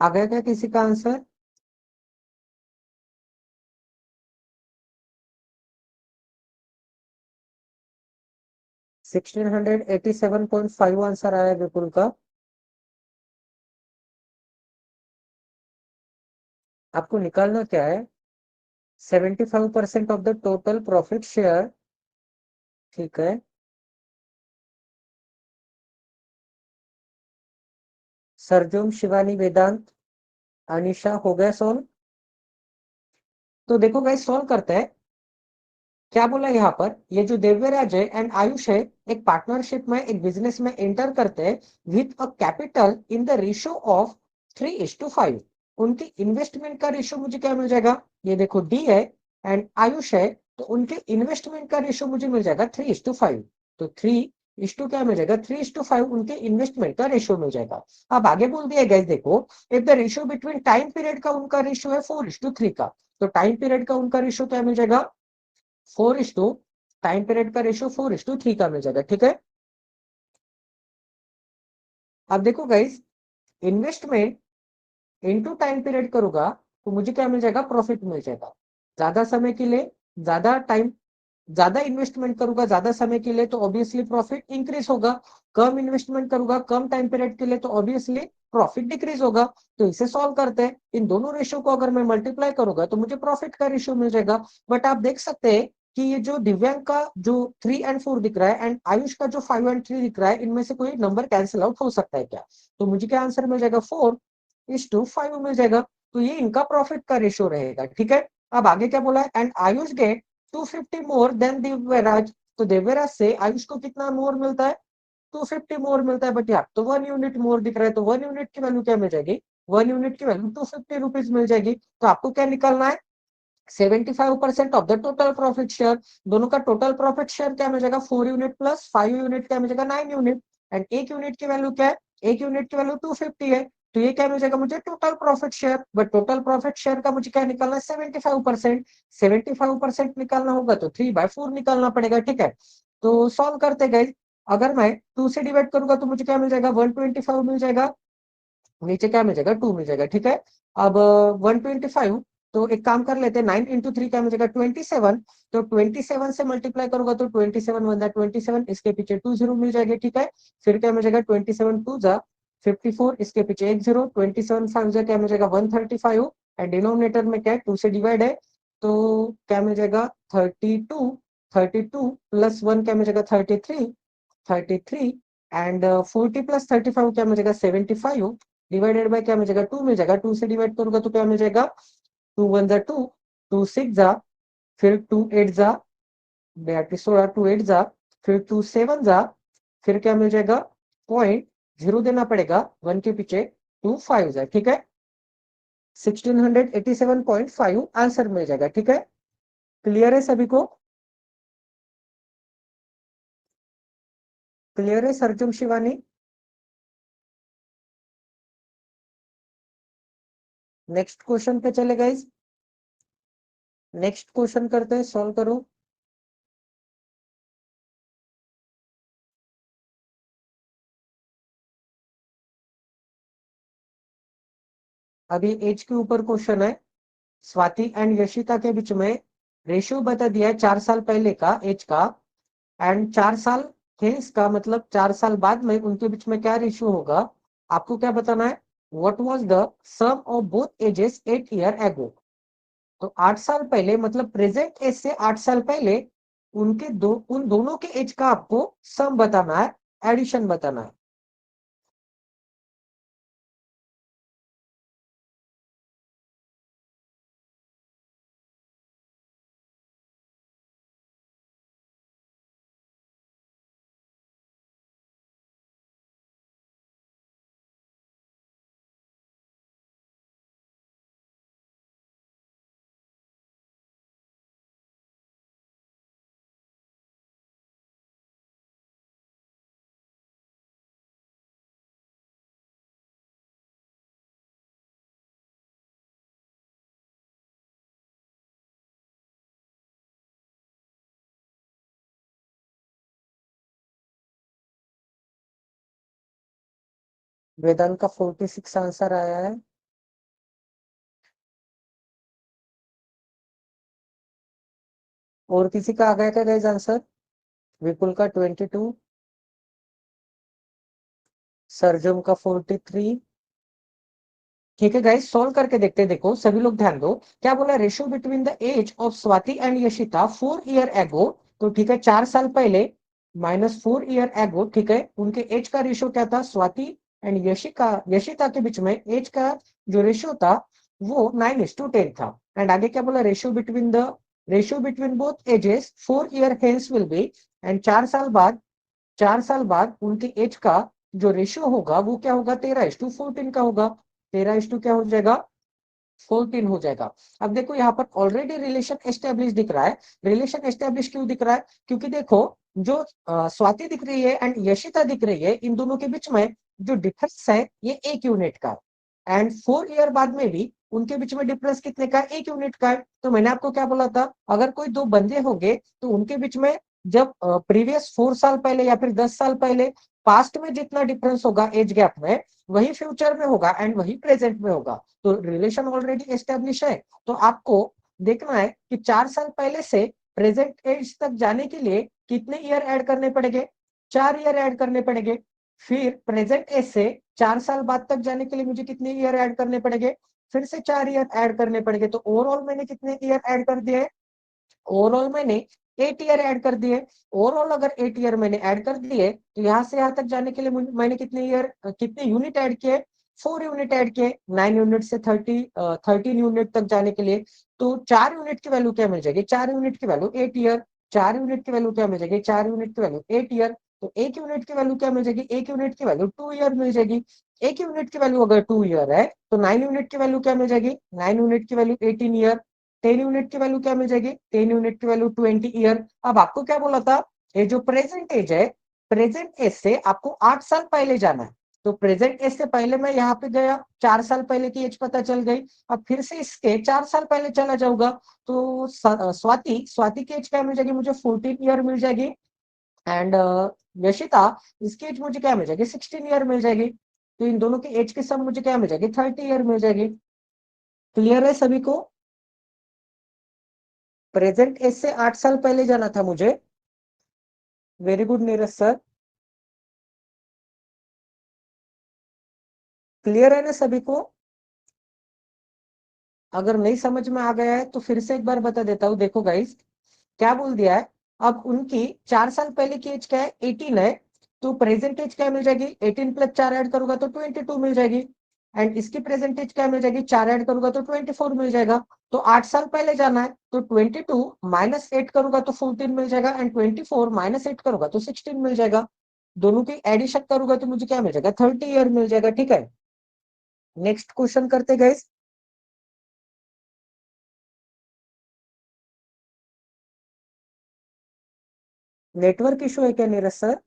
आ गया क्या किसी का आंसर? 1687.5 आंसर आया विपुल का। आपको निकालना क्या है, 75% of the total profit share. ठीक है, सरजुम, शिवानी, वेदांत, अनिशा, हो गया सोल्व? तो देखो गाइस, सोल्व करते हैं। क्या बोला यहाँ पर, ये जो दिव्यराज है एंड आयुष है, एक पार्टनरशिप में, एक बिजनेस में एंटर करते हैं with a capital in the ratio of 3:5। उनकी इन्वेस्टमेंट का रेशियो मुझे क्या मिल जाएगा, ये देखो डी है एंड आयुष है, तो उनके इन्वेस्टमेंट का रेशियो मुझे मिल जाएगा 3:5। तो 3:2 क्या मिल जाएगा, 3:5 उनके इन्वेस्टमेंट का रेशियो मिल जाएगा। अब आगे बोल दिया गया, देखो if the ratio between time period का उनका रेशियो है 4:3 का, तो टाइम पीरियड का उनका रेशियो क्या मिल जाएगा, 4:, टाइम पीरियड का रेशियो 4:3 का मिल जाएगा। ठीक है, अब देखो guys, investment into time period करूंगा तो मुझे क्या मिल जाएगा, प्रॉफिट मिल जाएगा। ज्यादा समय के लिए ज्यादा टाइम, ज्यादा इन्वेस्टमेंट करूंगा ज्यादा समय के लिए तो ऑब्वियसली प्रॉफिट इंक्रीज होगा। कम इन्वेस्टमेंट करूंगा कम टाइम पीरियड के लिए तो ऑब्वियसली प्रॉफिट डिक्रीज होगा। तो इसे सॉल्व करते हैं, इन दोनों रेशियो को अगर मैं मल्टीप्लाई करूंगा तो मुझे प्रॉफिट का रेशियो मिल जाएगा। बट आप देख सकते हैं कि ये जो दिव्यांग का जो 3 और 4 दिख रहा है एंड आयुष का जो 5 और 3 दिख रहा है, इनमें से कोई नंबर कैंसिल आउट हो सकता है क्या? तो मुझे क्या आंसर मिल जाएगा, 4:5 मिल जाएगा। तो ये इनका प्रॉफिट का रेशियो रहेगा। ठीक है, अब आगे क्या बोला है, and Ayush get 250 more than Divyaraj. तो दिव्यराज से आयुष को कितना मोर मिलता है, 250 मोर मिलता है। बट यहाँ तो 1 यूनिट मोर दिख रहा है, तो 1 यूनिट की वैल्यू क्या मिल जाएगी, 1 यूनिट की वैल्यू 250 रुपीज मिल जाएगी। तो आपको क्या निकालना है, 75% of the total profit share. दोनों का टोटल प्रॉफिट शेयर क्या मिल जाएगा, 4 यूनिट प्लस 5 यूनिट क्या मिल जाएगा, 9 यूनिट। एंड 1 यूनिट की वैल्यू क्या है, 1 यूनिट की वैल्यू 250 है। तो ये क्या मिल जाएगा मुझे, total profit share. But total profit share का मुझे क्या निकालना है, 75%। 75% निकालना होगा तो 3/4 निकालना पड़ेगा। ठीक है, तो सॉल्व करते गए, अगर मैं 2 से डिवाइड करूंगा तो मुझे क्या मिल जाएगा, 125 मिल जाएगा, नीचे क्या मिल जाएगा, 2 मिल जाएगा। ठीक है, अब 125, तो एक काम कर लेते हैं, 9 × 3 क्या मिल जाएगा, 27। तो 27 से मल्टीप्लाई करूंगा तो 27 × 1 = 27, इसके पीछे 2 जीरो मिल जाएंगे। ठीक है, फिर क्या मिल जाएगा, 27 × 2 = 54, इसके पीछे 1 जीरो, 27 × 5 क्या मिल जाएगा, 135। एंड डिनोमिनेटर में क्या है, 2 से डिवाइड है, तो क्या मिल जाएगा, 32। 32 प्लस 1 क्या मिल जाएगा, 33। 33 एंड 40 प्लस 35 क्या मिल जाएगा, 75 डिवाइडेड बाय क्या मिल जाएगा, 2 मिल जाएगा। 2 से डिवाइड करूंगा तो क्या मिल जाएगा, 2 × 1 = 2, 2 × 6 फिर 2 × 8 16, 2 × 8 फिर 2 × 7 फिर क्या मिल जाएगा, पॉइंट जीरो देना पड़ेगा 1 के पीछे, 2 5 ठीक है, 1687.5 आंसर मिल जाएगा। ठीक है, क्लियर है सभी को, क्लियर है सरजुम, शिवानी? नेक्स्ट क्वेश्चन पे चले गाइस, नेक्स्ट क्वेश्चन करते हैं, सॉल्व करो। अभी एज के ऊपर क्वेश्चन है, स्वाति एंड यशिता के बीच में रेशियो बता दिया है 4 साल पहले का एज का, एंड 4 साल हेंस का मतलब 4 साल बाद में उनके बीच में क्या रेशियो होगा, आपको क्या बताना है, what was the sum of both ages 8 year ago. तो 8 साल पहले मतलब प्रेजेंट एज से 8 साल पहले उन दोनों के एज का आपको सम बताना है, एडिशन बताना है। वेदांत का 46 आंसर आया है। और किसी का आ गया क्या गाइस आंसर, विपुल का 22, सरजम का 43। ठीक है गाइस, सॉल्व करके देखते हैं। देखो सभी लोग ध्यान दो, क्या बोला, ratio between the age of Swati and Yashita 4 year ago. तो ठीक है, 4 साल पहले -4 ईयर एगो, ठीक है, उनके एज का रेशियो क्या था, स्वाति एंड यशिता के बीच में एज का जो रेशियो था वो 9:10 था। एंड आगे क्या बोला, ratio between both ages 4 year hence will be, and 4 साल बाद उनकी एज का जो रेशियो होगा वो क्या होगा, 13:14 का होगा। 13 क्या हो जाएगा, 14 हो जाएगा। अब देखो यहाँ पर ऑलरेडी रिलेशन एस्टेब्लिश दिख रहा है। रिलेशन एस्टेब्लिश क्यों दिख रहा है, क्योंकि देखो जो स्वाति दिख रही है एंड यशिता दिख रही है, इन दोनों के बीच में जो डिफरेंस है ये 1 यूनिट का। एंड 4 ईयर बाद में भी उनके बीच में डिफरेंस कितने का, 1 यूनिट का है। तो मैंने आपको क्या बोला था, अगर कोई दो बंदे होंगे तो उनके बीच में जब प्रीवियस 4 साल पहले या फिर 10 साल पहले पास्ट में जितना डिफरेंस होगा एज गैप में, वही फ्यूचर में होगा एंड वही प्रेजेंट में होगा। तो रिलेशन ऑलरेडी एस्टेब्लिश है। तो आपको देखना है कि 4 साल पहले से प्रेजेंट एज तक जाने के लिए कितने ईयर ऐड करने पड़ेंगे, 4 ईयर ऐड करने पड़ेंगे। फिर प्रेजेंट एज से 4 साल बाद तक जाने के लिए मुझे कितने ईयर ऐड करने पड़ेंगे, फिर से 4 ईयर ऐड करने पड़ेंगे। तो ओवरऑल मैंने कितने ईयर ऐड कर दिए, ओवरऑल मैंने 8 ईयर ऐड कर दिए। ओवरऑल अगर 8 ईयर मैंने ऐड कर दिए तो यहाँ से यहाँ तक जाने के लिए मैंने कितने यूनिट ऐड किए, 4 यूनिट ऐड किए। 9 यूनिट से 13 यूनिट तक जाने के लिए। तो 4 यूनिट की वैल्यू क्या मिल जाएगी, 4 यूनिट की वैल्यू 8 ईयर। 4 यूनिट की वैल्यू क्या मिल जाएगी, 4 यूनिट की वैल्यू 8 ईयर। तो 1 यूनिट की वैल्यू क्या मिल जाएगी, 1 यूनिट की वैल्यू 2 ईयर मिल जाएगी। 1 यूनिट की वैल्यू अगर 2 ईयर है तो 9 यूनिट की वैल्यू क्या मिल जाएगी, 9 यूनिट की वैल्यू 18 ईयर। 10 यूनिट की वैल्यू क्या मिल जाएगी, 10 यूनिट की वैल्यू 20 ईयर। अब आपको क्या बोला था, ये जो प्रेजेंट एज है, प्रेजेंट एज से आपको 8 साल पहले जाना है। तो प्रेजेंट एज से पहले मैं यहाँ पे गया, 4 साल पहले की एज पता चल गई। अब फिर से इसके 4 साल पहले चला जाऊंगा तो स्वाति की एज क्या मिल जाएगी, मुझे 14 ईयर मिल जाएगी। एंड यशिता, इसकी एज मुझे क्या मिल जाएगी, 16 ईयर मिल जाएगी। तो इन दोनों की एज के सम मुझे क्या मिल जाएगी, 30 ईयर मिल जाएगी। क्लियर है सभी को। प्रेजेंट एज से 8 साल पहले जाना था मुझे। Very good Neeraj sir. Clear है ना सभी को। अगर नहीं समझ में आ गया है तो फिर से एक बार बता देता हूँ। देखो गाइस, क्या बोल दिया है, अब उनकी 4 साल पहले की एज क्या है, 18 है। तो प्रेजेंट एज क्या मिल जाएगी, 18 प्लस 4 ऐड करूंगा तो 22 मिल जाएगी। एंड इसकी प्रेजेंट एज क्या मिल जाएगी, 4 ऐड करूंगा तो 24 मिल जाएगा। तो 8 साल पहले जाना है तो 22 - 8 करूंगा तो 14 मिल जाएगा। एंड 24 - 8 करूंगा तो 16 मिल जाएगा। दोनों की एडिशन करूंगा तो मुझे क्या मिल जाएगा, 30 ईयर मिल जाएगा। ठीक है, नेक्स्ट क्वेश्चन करते गए। नेटवर्क इशू है क्या नीरज सर।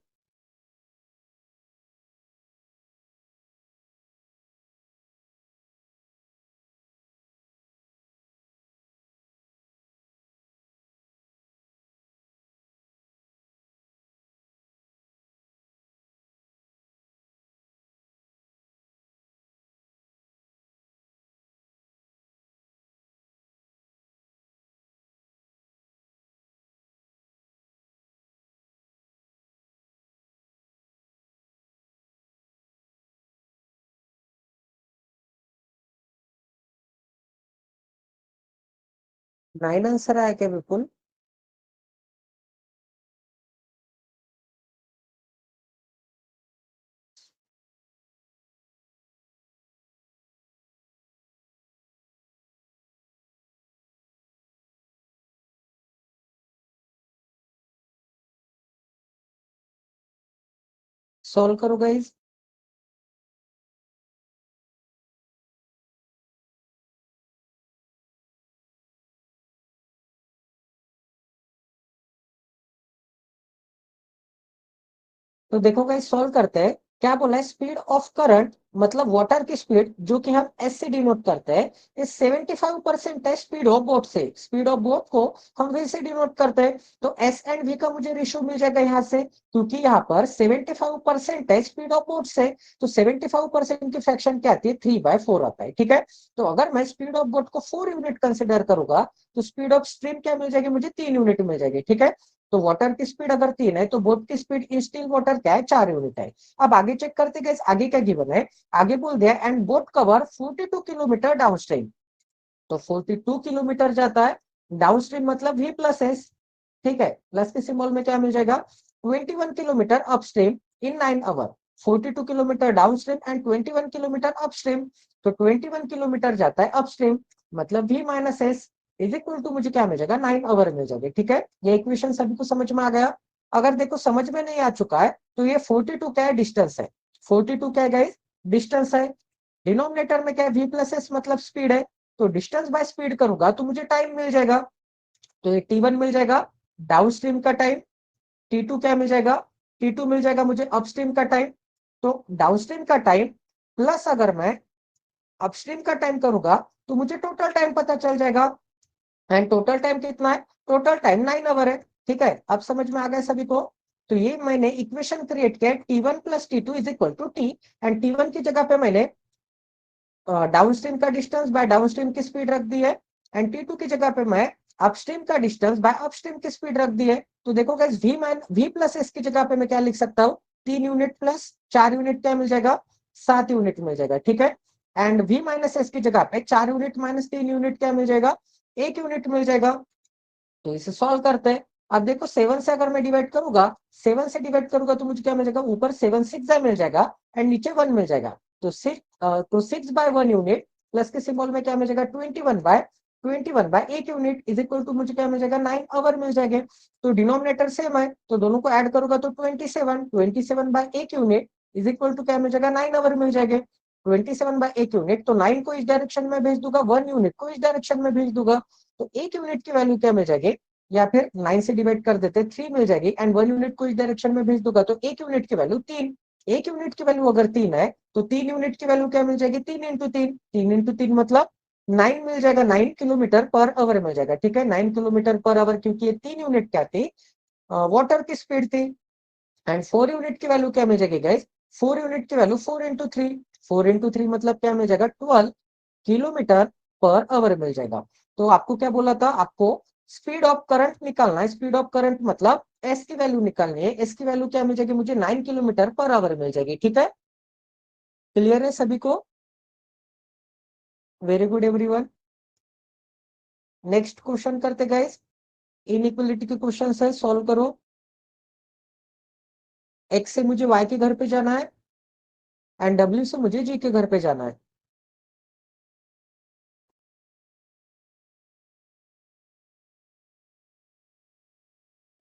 नाइन आंसर आया क्या बिल्कुल। सॉल्व करो गाइज। तो देखो गाइस, सॉल्व करते हैं। क्या बोला है, स्पीड ऑफ करंट मतलब वाटर की स्पीड जो कि हम एस से डिनोट करते हैं, इस 75% है स्पीड ऑफ बोट से। स्पीड ऑफ बोट को हम वी से डिनोट करते हैं। तो एस एंड वी का मुझे रेशियो मिल जाएगा यहाँ से, क्योंकि यहाँ पर 75% है स्पीड ऑफ बोट से। तो 75% की फ्रैक्शन क्या आती है, 3/4 आता है। ठीक है, तो अगर मैं स्पीड ऑफ बोट को 4 यूनिट कंसिडर करूंगा तो स्पीड ऑफ स्ट्रीम क्या मिल जाएगी, मुझे 3 यूनिट मिल जाएगी। ठीक है, तो वाटर की स्पीड अगर 3 है तो बोट की स्पीड इन स्टिल वाटर क्या है, 4 यूनिट है। अब आगे चेक करते गए, आगे क्या गिवन है। आगे बोल दिया and boat cover 42 kilometre down stream. तो 42 किलोमीटर जाता है डाउन स्ट्रीम, मतलब V प्लस एस। ठीक है, प्लस के सिंबल में क्या मिल जाएगा, 21 kilometre upstream in 9 hour. 42 kilometre downstream and 21 kilometre upstream. तो 21 किलोमीटर जाता है अपस्ट्रीम, मतलब v minus S is equal to मुझे क्या मिल जाएगा 9 आवर मिल जाएगा। ठीक है, ये इक्वेशन सभी को समझ में आ गया। अगर देखो समझ में नहीं आ चुका है तो ये 42 क्या है, डिस्टेंस है। 42 क्या है गाइस, डिस्टेंस है। डिनोमिनेटर में क्या है, v प्लस एस मतलब स्पीड है। तो डिस्टेंस बाय स्पीड करूंगा तो मुझे टाइम मिल जाएगा। तो ये T1 मिल जाएगा डाउनस्ट्रीम का टाइम, T2 क्या मिल जाएगा, T2 मिल जाएगा मुझे अपस्ट्रीम का टाइम। तो डाउनस्ट्रीम का टाइम प्लस अगर मैं अपस्ट्रीम का टाइम करूंगा तो मुझे टोटल टाइम पता चल जाएगा। एंड टोटल टाइम कितना है, टोटल टाइम 9 आवर है। ठीक है, अब समझ में आ गया सभी को। तो ये मैंने इक्वेशन क्रिएट किया, T1 plus T2 is equal to T। And T1 की जगह पे मैंने डाउनस्ट्रीम का डिस्टेंस बाय डाउनस्ट्रीम की स्पीड रख दी है। एंड T2 की जगह पे मैं अपस्ट्रीम का डिस्टेंस बाय अपस्ट्रीम की स्पीड रख दी है। तो देखो गाइस v प्लस एस की जगह पे मैं क्या लिख सकता हूँ, 3 यूनिट प्लस 4 यूनिट क्या मिल जाएगा, 7 यूनिट मिल जाएगा। ठीक है, एंड v माइनस एस की जगह पे 4 यूनिट माइनस 3 यूनिट क्या मिल जाएगा, 1 यूनिट मिल जाएगा। तो इसे सॉल्व करते हैं। अब देखो 7 से अगर मैं डिवाइड करूंगा, 7 से डिवाइड करूंगा तो मुझे क्या मिल जाएगा, ऊपर 7 6 मिल जाएगा एंड नीचे 1 मिल जाएगा। तो 6/1 यूनिट प्लस के सिंबल में क्या मिल जाएगा, 21/1 यूनिट इज इक्वल टू मुझे क्या मिल जाएगा, 9 आवर मिल जाएंगे। तो डिनोमिनेटर सेम है तो दोनों को ऐड करूंगा तो 27/1 यूनिट इज इक्वल टू क्या मिल जाएगा, 9 आवर मिल जाएंगे। 27/1 यूनिट, तो 9 को इस डायरेक्शन में भेज दूंगा, 1 यूनिट को इस डायरेक्शन में भेज दूंगा। तो 1 यूनिट की वैल्यू क्या मिल जाएगी, या फिर 9 से डिवाइड कर देते 3 मिल जाएगी। एंड 1 यूनिट को इस डायरेक्शन में भेज दूंगा तो 1 यूनिट की वैल्यू 3। 1 यूनिट की वैल्यू अगर 3 है तो 3 यूनिट की वैल्यू क्या मिल जाएगी, 3 इंटू 3, 3 इंटू 3 मतलब 9 मिल जाएगा, 9 किलोमीटर पर आवर मिल जाएगा। ठीक है, 9 किलोमीटर पर आवर, क्योंकि ये 3 यूनिट क्या थी, वाटर की स्पीड थी। एंड 4 यूनिट की वैल्यू क्या मिल जाएगी गाइस, 4 यूनिट की वैल्यू 4 इंटू 3, 4 इंटू 3 मतलब क्या मिल जाएगा, 12 किलोमीटर पर आवर मिल जाएगा। तो आपको क्या बोला था, आपको स्पीड ऑफ करंट निकालना है। स्पीड ऑफ करंट मतलब एस की वैल्यू निकालनी है। एस की वैल्यू क्या मिल जाएगी, मुझे 9 किलोमीटर पर आवर मिल जाएगी। ठीक है, क्लियर है सभी को, very good everyone. Next question करते गाइस, इनइक्वालिटी के क्वेश्चन है, सॉल्व करो। एक्स से मुझे वाई के घर पे जाना है एंड डब्ल्यू से मुझे जी के घर पे जाना है।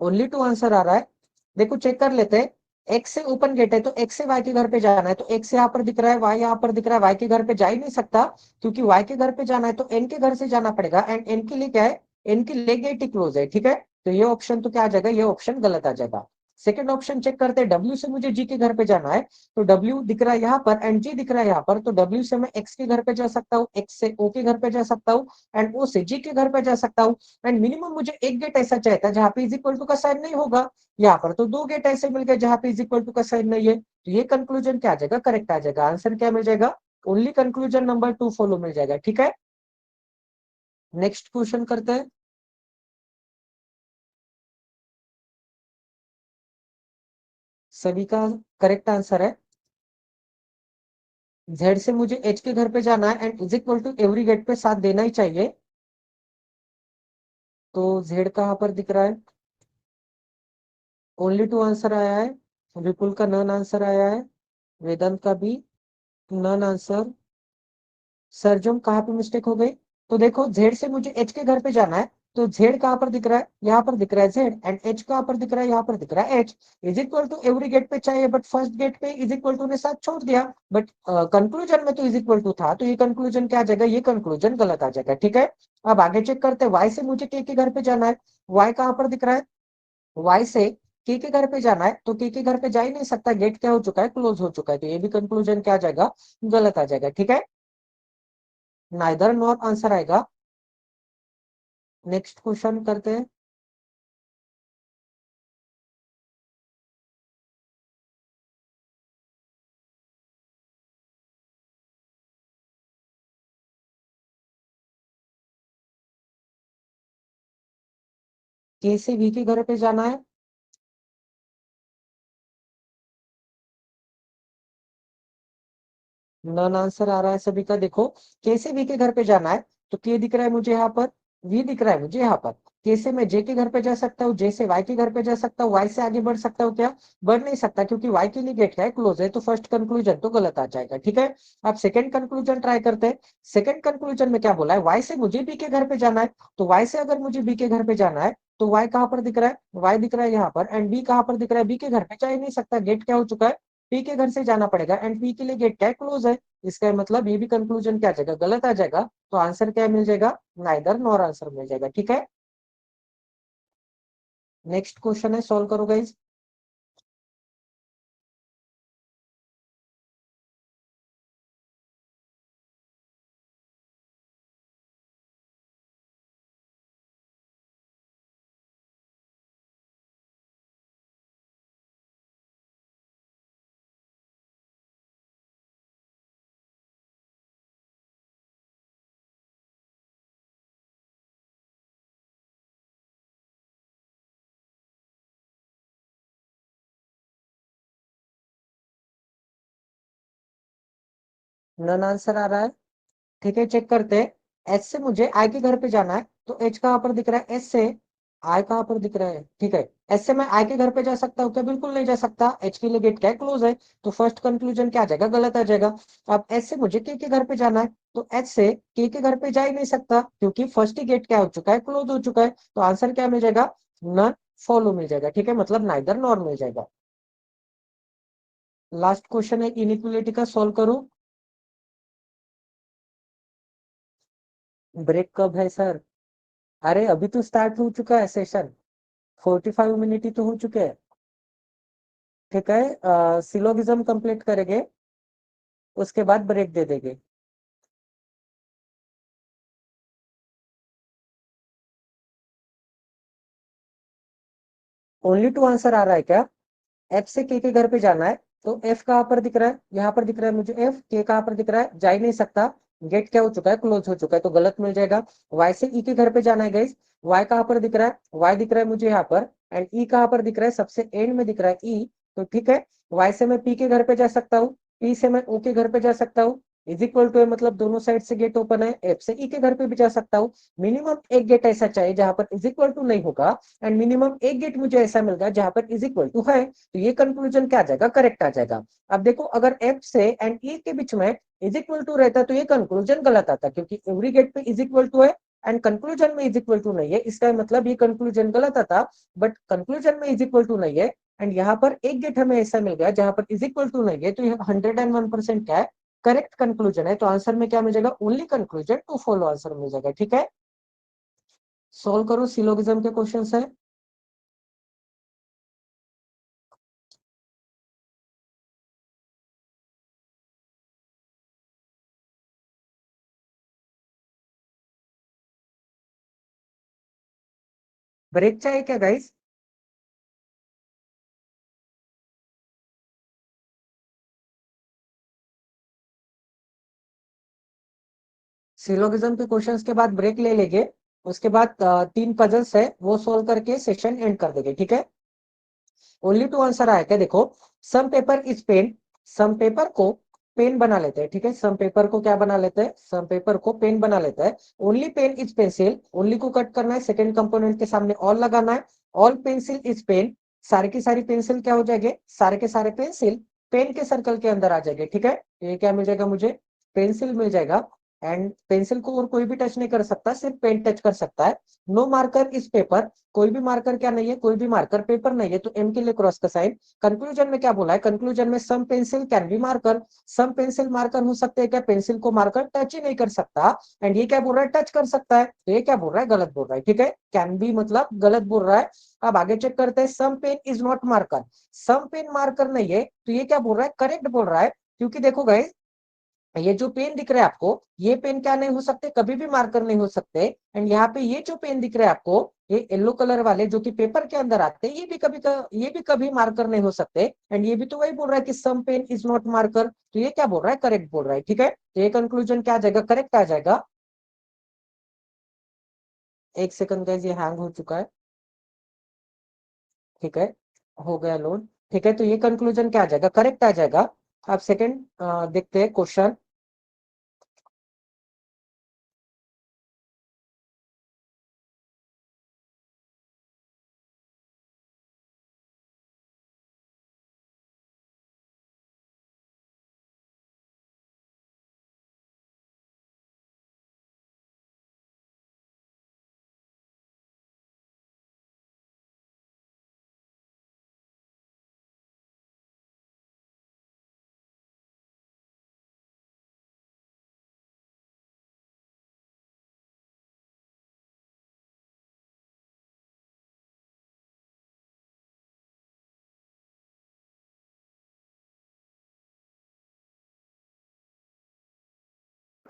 ओनली टू आंसर आ रहा है। देखो चेक कर लेते हैं, एक्स से ओपन गेट है तो एक्स से वाई के घर पे जाना है, तो एक्स यहाँ पर दिख रहा है, वाई यहाँ पर दिख रहा है। वाई के घर पे जा ही नहीं सकता, क्योंकि वाई के घर पे जाना है तो एन के घर से जाना पड़ेगा। एंड एन के लिए क्या है, एन के लिए गेट ही क्लोज है। ठीक है, तो ये ऑप्शन तो क्या आ जाएगा, ये ऑप्शन गलत आ जाएगा। सेकंड ऑप्शन चेक करते हैं, डब्ल्यू से मुझे जी के घर पे जाना है, तो डब्ल्यू दिख रहा है यहाँ पर एंड जी दिख रहा है यहाँ पर। तो डब्ल्यू से मैं एक्स के घर पे जा सकता हूँ, एक्स से ओ के घर पे जा सकता हूँ, एंड ओ से जी के घर पे जा सकता हूँ। एंड मिनिमम मुझे एक गेट ऐसा चाहिए था जहां पे इज इक्वल टू का साइन नहीं होगा। यहाँ पर तो 2 गेट ऐसे मिल गए जहां पे इज इक्वल टू का साइन नहीं है। तो ये कंक्लूजन क्या आ जाएगा, करेक्ट आ जाएगा। आंसर क्या मिल जाएगा, ओनली कंक्लूजन नंबर 2 फॉलो मिल जाएगा। ठीक है, नेक्स्ट क्वेश्चन करते हैं। सभी का करेक्ट आंसर है, जेड से मुझे एच के घर पे जाना है and is equal to every gate पे साथ देना ही चाहिए। तो जेड कहाँ पर दिख रहा है, ओनली टू आंसर आया है। विपुल का नन आंसर आया है, वेदांत का भी नन आंसर। सरजम कहाँ पे मिस्टेक हो गई, तो देखो जेड से मुझे एच के घर पे जाना है, तो जेड कहाँ पर दिख रहा है, यहाँ पर दिख रहा है जेड। एंड एच कहाँ पर दिख रहा है, यहाँ पर दिख रहा है H. Is equal to every gate पे चाहिए, बट फर्स्ट गेट पे इज इक्वल टू ने साथ छोड़ दिया। बट कंक्लूजन में तो इज इक्वल टू था, तो ये कंक्लूजन क्या आ जाएगा, ये कंक्लूजन गलत आ जाएगा। ठीक है, अब आगे चेक करते हैं, वाई से मुझे के घर पे जाना है। वाई कहाँ पर दिख रहा है, वाई से के घर पे जाना है, तो के घर पे जा ही नहीं सकता, गेट क्या हो चुका है, क्लोज हो चुका है। तो ये भी कंक्लूजन क्या आ जाएगा, गलत आ जाएगा। ठीक है, नाइदर नॉर आंसर आएगा। नेक्स्ट क्वेश्चन करते हैं। के से वी के घर पे जाना है, नन आंसर आ रहा है सभी का। देखो के से वी के घर पे जाना है, तो के दिख रहा है मुझे यहाँ पर, वी दिख रहा है मुझे यहाँ पर। के से मैं जे के घर पे जा सकता हूँ, जे से वाई के घर पे जा सकता हूँ, वाई से आगे बढ़ सकता हूँ क्या? बढ़ नहीं सकता, क्योंकि वाई के लिए गेट क्या है? क्लोज है। तो फर्स्ट कंक्लूजन तो गलत आ जाएगा। ठीक है, अब सेकंड कंक्लूजन ट्राई करते हैं। सेकंड कंक्लूजन में क्या बोला है? वाई से मुझे बी के घर पे जाना है। तो वाई से अगर मुझे बी के घर पे जाना है तो वाई कहां पर दिख रहा है? वाई दिख रहा है यहाँ पर, एंड बी कहां पर दिख रहा है? बी के घर पे जा ही नहीं सकता, गेट क्या हो चुका है? पी के घर से जाना पड़ेगा, एंड पी के लिए गेट क्या है? क्लोज है। इसका मतलब ये भी कंक्लूजन क्या आ जाएगा? गलत आ जाएगा। तो आंसर क्या मिल जाएगा? नाइदर नॉर आंसर मिल जाएगा। ठीक है, नेक्स्ट क्वेश्चन है, सॉल्व करो गाइज। नन आंसर आ रहा है। ठीक है, चेक करते हैं। एच से मुझे आई के घर पे जाना है, तो एच कहां पर दिख रहा है? एच से आई कहां पर दिख रहा है? ठीक है, एच से मैं आई के घर पे जा सकता हूँ क्या? बिल्कुल नहीं जा सकता, एच के लिए गेट क्या है? क्लोज है। तो फर्स्ट कंक्लूजन क्या आ जाएगा? गलत आ जाएगा। अब एच से मुझे के घर पे जाना है, तो एच से के घर पे जा ही नहीं सकता, क्योंकि फर्स्ट ही गेट क्या हो चुका है? क्लोज हो चुका है। तो आंसर क्या मिल जाएगा? नन फॉलो मिल जाएगा। ठीक है, मतलब नाइदर नॉर मिल जाएगा। लास्ट क्वेश्चन है, इनइक्वालिटी का, सॉल्व करो। ब्रेक कब है सर? अरे अभी तो स्टार्ट हो चुका है सेशन, 45 मिनट ही तो हो चुके हैं। ठीक है, सिलोगिज्म कंप्लीट करेंगे, उसके बाद ब्रेक दे देंगे। ओनली टू आंसर आ रहा है क्या? एफ से के घर पे जाना है, तो एफ कहां पर दिख रहा है? यहाँ पर दिख रहा है मुझे एफ। के कहां पर दिख रहा है? जा ही नहीं सकता, गेट क्या हो चुका है? क्लोज हो चुका है। तो गलत मिल जाएगा। वाई से ई के घर पे जाना है गाइस, वाई कहां पर दिख रहा है? वाई दिख रहा है मुझे यहाँ पर, एंड ई कहां पर दिख रहा है? सबसे एंड में दिख रहा है ई। तो ठीक है, वाई से मैं पी के घर पे जा सकता हूँ, पी से मैं ओ के घर पे जा सकता हूँ। इज इक्वल टू है, मतलब दोनों साइड से गेट ओपन है। एफ से ई के घर पे भी जा सकता हूँ। मिनिमम एक गेट ऐसा चाहिए जहां पर इज इक्वल टू नहीं होगा, एंड मिनिमम एक गेट मुझे ऐसा मिल गया जहां पर इज इक्वल टू है। तो ये कंक्लूजन क्या आ जाएगा? करेक्ट आ जाएगा। अब देखो, अगर एफ से एंड ई के बीच में इज इक्वल टू रहता तो ये कंक्लूजन गलत आता, क्योंकि एवरी गेट पे इज इक्वल टू है एंड कंक्लूजन में इज इक्वल टू नहीं है। इसका मतलब ये कंक्लूजन गलत आता, बट कंक्लूजन में इज इक्वल टू नहीं है, एंड यहाँ पर एक गेट हमें ऐसा मिल गया जहां पर इज इक्वल टू नहीं है। तो ये 101% क्या है? करेक्ट कंक्लूजन है। तो आंसर में क्या मिल जाएगा? Only conclusion two follow answer मिल जाएगा। ठीक है, सोल्व करो, सिलोगिज्म के क्वेश्चन है। ब्रेक चाहिए क्या गाइस? सिलोगिज्म के क्वेश्चंस के बाद ब्रेक ले लेंगे, उसके बाद तीन पजल्स है वो सोल्व करके सेशन एंड कर देंगे। ठीक है, ओनली टू आंसर आया क्या? देखो, some paper is pen, some paper को पेन बना लेते हैं। ठीक है, सम पेपर को क्या बना लेते हैं? सम पेपर को पेन बना लेता है। Only pen is pencil, only को कट करना है, सेकंड कंपोनेंट के सामने ऑल लगाना है। ऑल पेंसिल इज पेन, सारे की सारी पेंसिल क्या हो जाएंगे? सारे के सारे पेंसिल पेन के सर्कल के अंदर आ जाएंगे। ठीक है, ये क्या मिल जाएगा मुझे? पेंसिल मिल जाएगा, एंड पेंसिल को और कोई भी टच नहीं कर सकता, सिर्फ पेन टच कर सकता है। नो मार्कर इज पेपर, कोई भी मार्कर क्या नहीं है? कोई भी मार्कर पेपर नहीं है। तो एम के लिए क्रॉस का साइन। कंक्लूजन में क्या बोला है? कंक्लूजन में some pencil can be marker, some pencil marker हो सकते हैं क्या? पेंसिल को मार्कर टच ही नहीं कर सकता, एंड ये क्या बोल रहा है? टच कर सकता है। तो ये क्या बोल रहा है? गलत बोल रहा है। ठीक है, कैन बी मतलब गलत बोल रहा है। अब आगे चेक करते हैं, some pen is not marker, some pen marker नहीं है, तो ये क्या बोल रहा है? करेक्ट बोल रहा है। क्योंकि देखो गाइस, ये जो पेन दिख रहा है आपको, ये पेन क्या नहीं हो सकते? कभी भी मार्कर नहीं हो सकते। एंड यहाँ पे ये जो पेन दिख रहा है आपको, ये येलो कलर वाले जो कि पेपर के अंदर आते हैं, ये भी कभी मार्कर नहीं हो सकते। एंड ये भी तो वही बोल रहा है कि some pen is not marker, तो ये क्या बोल रहा है? करेक्ट बोल रहा है। ठीक है, तो ये कंक्लूजन क्या आ जाएगा? करेक्ट आ जाएगा। एक सेकंड गाइस, ये हैंग हो चुका है। ठीक है, हो गया लोड। ठीक है, तो ये कंक्लूजन क्या आ जाएगा? करेक्ट आ जाएगा। अब सेकंड देखते हैं क्वेश्चन।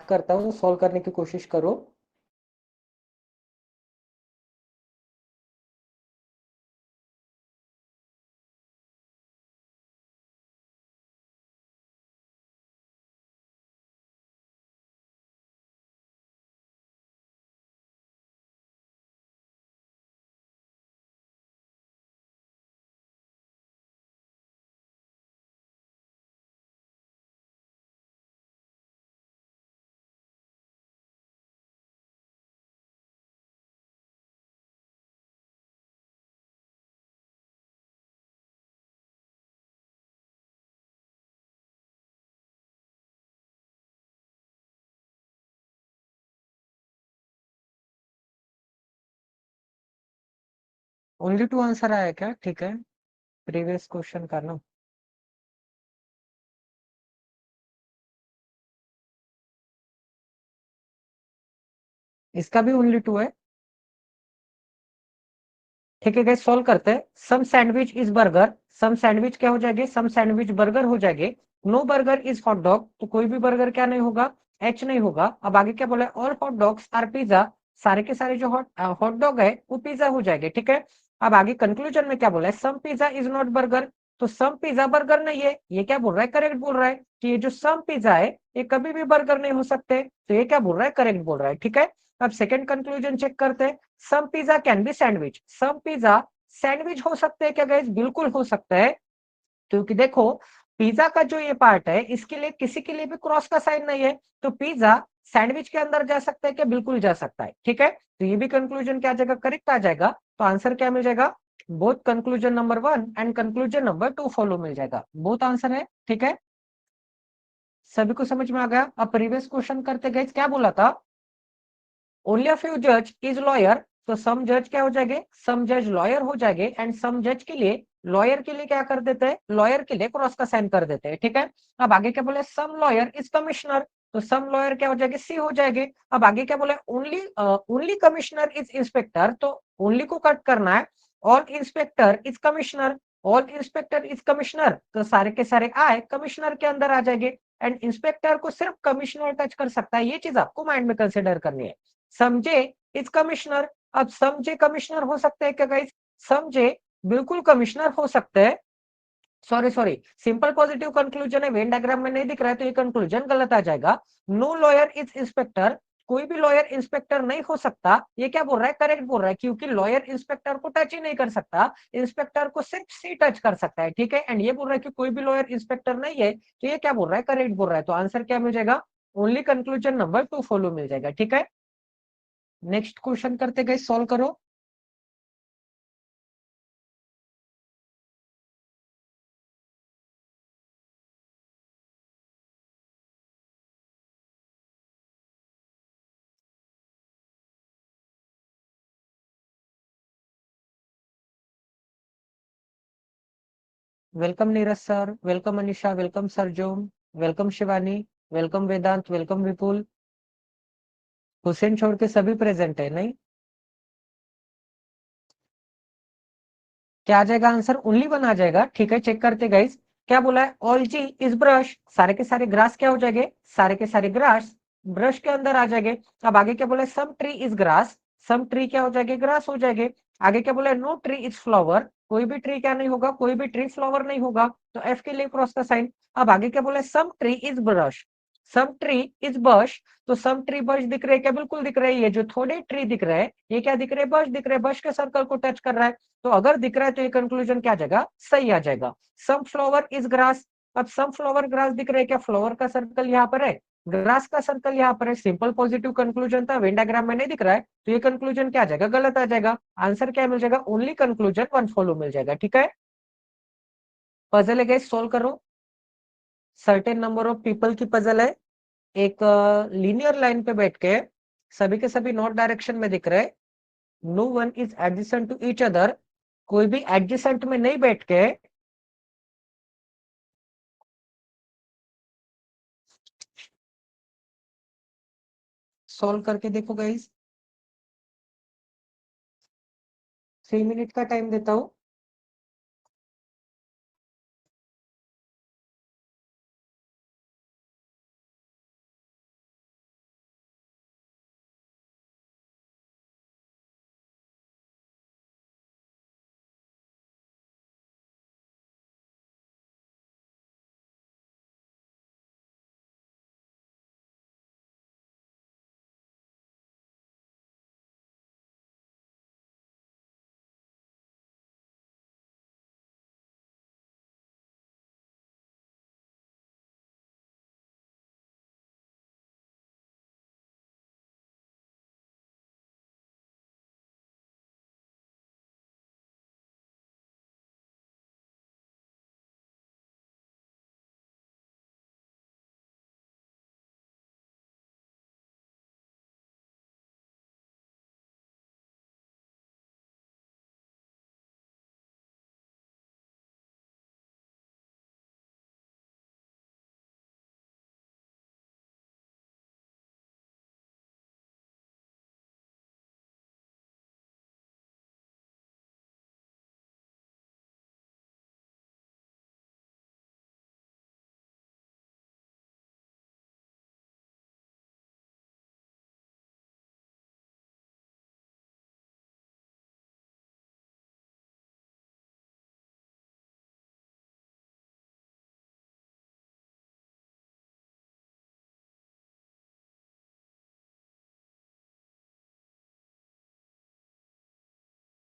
करता हूँ, सॉल्व करने की कोशिश करो। ओनली 2 आंसर आया क्या? ठीक है, प्रीवियस क्वेश्चन का ना। इसका भी ओनली 2 है। ठीक है गाइस, सॉल्व करते हैं। Some sandwich is burger, some sandwich क्या हो जाएगी? सम सैंडविच बर्गर हो जाएगी। No burger is hot dog, तो कोई भी बर्गर क्या नहीं होगा? एच नहीं होगा। अब आगे क्या बोला? All hot dogs are pizza, सारे के सारे जो हॉट डॉग है वो पिज्जा हो जाएंगे। ठीक है, अब आगे कंक्लूजन में क्या बोला है? सम पिज्जा इज नॉट बर्गर, तो सम पिज्जा बर्गर नहीं है। ये क्या बोल रहा है? करेक्ट बोल रहा है कि ये जो सम पिज्जा है ये कभी भी बर्गर नहीं हो सकते, तो ये क्या बोल रहा है? करेक्ट बोल रहा है। ठीक है, अब सेकंड कंक्लूजन चेक करते हैं। Some pizza can be sandwich, some pizza sandwich हो सकते हैं क्या गाइस? बिल्कुल हो सकता है, क्योंकि देखो पिज्जा का जो ये पार्ट है इसके लिए किसी के लिए भी क्रॉस का साइन नहीं है, तो पिज्जा सैंडविच के अंदर जा सकता है क्या? बिल्कुल जा सकता है। ठीक है, तो ये भी कंक्लूजन क्या आ जाएगा? करेक्ट आ जाएगा। तो आंसर क्या मिल जाएगा? Both conclusion number 1 and conclusion number 2 follow मिल जाएगा। बोथ आंसर है। ठीक है, सभी को समझ में आ गया? अब प्रीवियस क्वेश्चन करते गए, क्या बोला था? ओनली अ फ्यू जज इज लॉयर, तो सम जज क्या हो जाएंगे? सम जज लॉयर हो जाएंगे, एंड सम जज के लिए, लॉयर के लिए क्या कर देते हैं? लॉयर के लिए क्रॉस का साइन कर देते हैं। ठीक है, अब आगे क्या बोले? सम लॉयर इज कमिश्नर, तो सम लॉयर क्या हो जाएगी? सी हो जाएगी। अब आगे क्या बोले? Only only commissioner is inspector, तो ओनली को कट करना है। All inspector is commissioner, all inspector is commissioner, तो सारे के सारे आए कमिश्नर के अंदर आ जाएंगे, एंड इंस्पेक्टर को सिर्फ कमिश्नर टच कर सकता है। ये चीज आपको माइंड में कंसिडर करनी है। समझे इज कमिश्नर, अब समझे कमिश्नर हो सकते हैं क्या गाइस? समझे बिल्कुल कमिश्नर हो सकते हैं। Sorry sorry, simple positive conclusion है, वेन डायग्राम में नहीं दिख रहा है, तो ये कंक्लूजन गलत आ जाएगा। नो लॉयर इज इंस्पेक्टर, कोई भी लॉयर इंस्पेक्टर नहीं हो सकता। ये क्या बोल रहा है? करेक्ट बोल रहा है, क्योंकि लॉयर इंस्पेक्टर को टच ही नहीं कर सकता, इंस्पेक्टर को सिर्फ सी टच कर सकता है। ठीक है, एंड ये बोल रहा है कि कोई भी लॉयर इंस्पेक्टर नहीं है, तो ये क्या बोल रहा है? करेक्ट बोल रहा है। तो आंसर क्या मिल जाएगा? ओनली कंक्लूजन नंबर 2 फॉलो मिल जाएगा। ठीक है, नेक्स्ट क्वेश्चन करते गए, सॉल्व करो। Welcome Neeraj sir, welcome Anisha, welcome Sarjom, welcome Shivani, welcome Vedant, welcome Vipul. Hussain छोड़ के सभी प्रेजेंट है नहीं? क्या आ जाएगा आंसर? ओनली 1 आ जाएगा। ठीक है, चेक करते गाइस। क्या बोला है? ऑल जी इज ब्रश, सारे के सारे ग्रास क्या हो जाएंगे? सारे के सारे ग्रास ब्रश के अंदर आ जाएंगे। अब आगे क्या बोला है? Some tree is grass, some tree क्या हो जाएंगे? ग्रास हो जाएंगे। आगे क्या बोला है? नो ट्री इज फ्लावर, कोई भी ट्री क्या नहीं होगा? कोई भी ट्री फ्लावर नहीं होगा, तो एफ के लिए क्रॉस का साइन। अब आगे क्या बोला है? Some tree is brush, some tree is bush, तो सम ट्री बश दिख रहे हैं क्या? बिल्कुल दिख रहे हैं। ये जो थोड़े ट्री दिख रहे हैं ये क्या दिख रहे हैं? बश दिख रहे हैं, बश के सर्कल को टच कर रहा है, तो अगर दिख रहा है तो ये कंक्लूजन क्या आ जाएगा? सही आ जाएगा। सम फ्लावर इज ग्रास, अब सम फ्लावर ग्रास दिख रहे हैं क्या? फ्लावर का सर्कल यहाँ पर है, ग्रास का सर्कल यहाँ पर है। सिंपल पॉजिटिव कंक्लूजन था, वेन डायग्राम में नहीं दिख रहा है, तो ये कंक्लूजन क्या आ जाएगा? गलत आ जाएगा। आंसर क्या मिल जाएगा? ओनली कंक्लूजन 1 फॉलो मिल जाएगा। ठीक है, पजल है गाइस, सोल्व करो। सर्टेन नंबर ऑफ पीपल की पजल है। एक लीनियर लाइन पे बैठ के सभी के सभी नॉर्थ डायरेक्शन में दिख रहे, no one is adjacent to each other, कोई भी एडजेसेंट में नहीं बैठ के, सॉल्व करके देखो गाइस। 3 मिनट का टाइम देता हूं।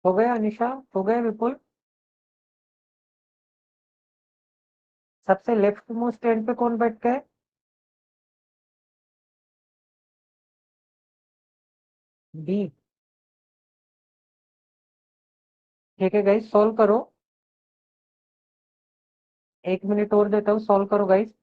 हो गया अनिशा, हो गया विपुल? सबसे लेफ्ट मोस्ट एंड पे कौन बैठ गए? बी। ठीक है गाइस, सॉल्व करो। 1 मिनट और देता हूँ, सॉल्व करो गाइस।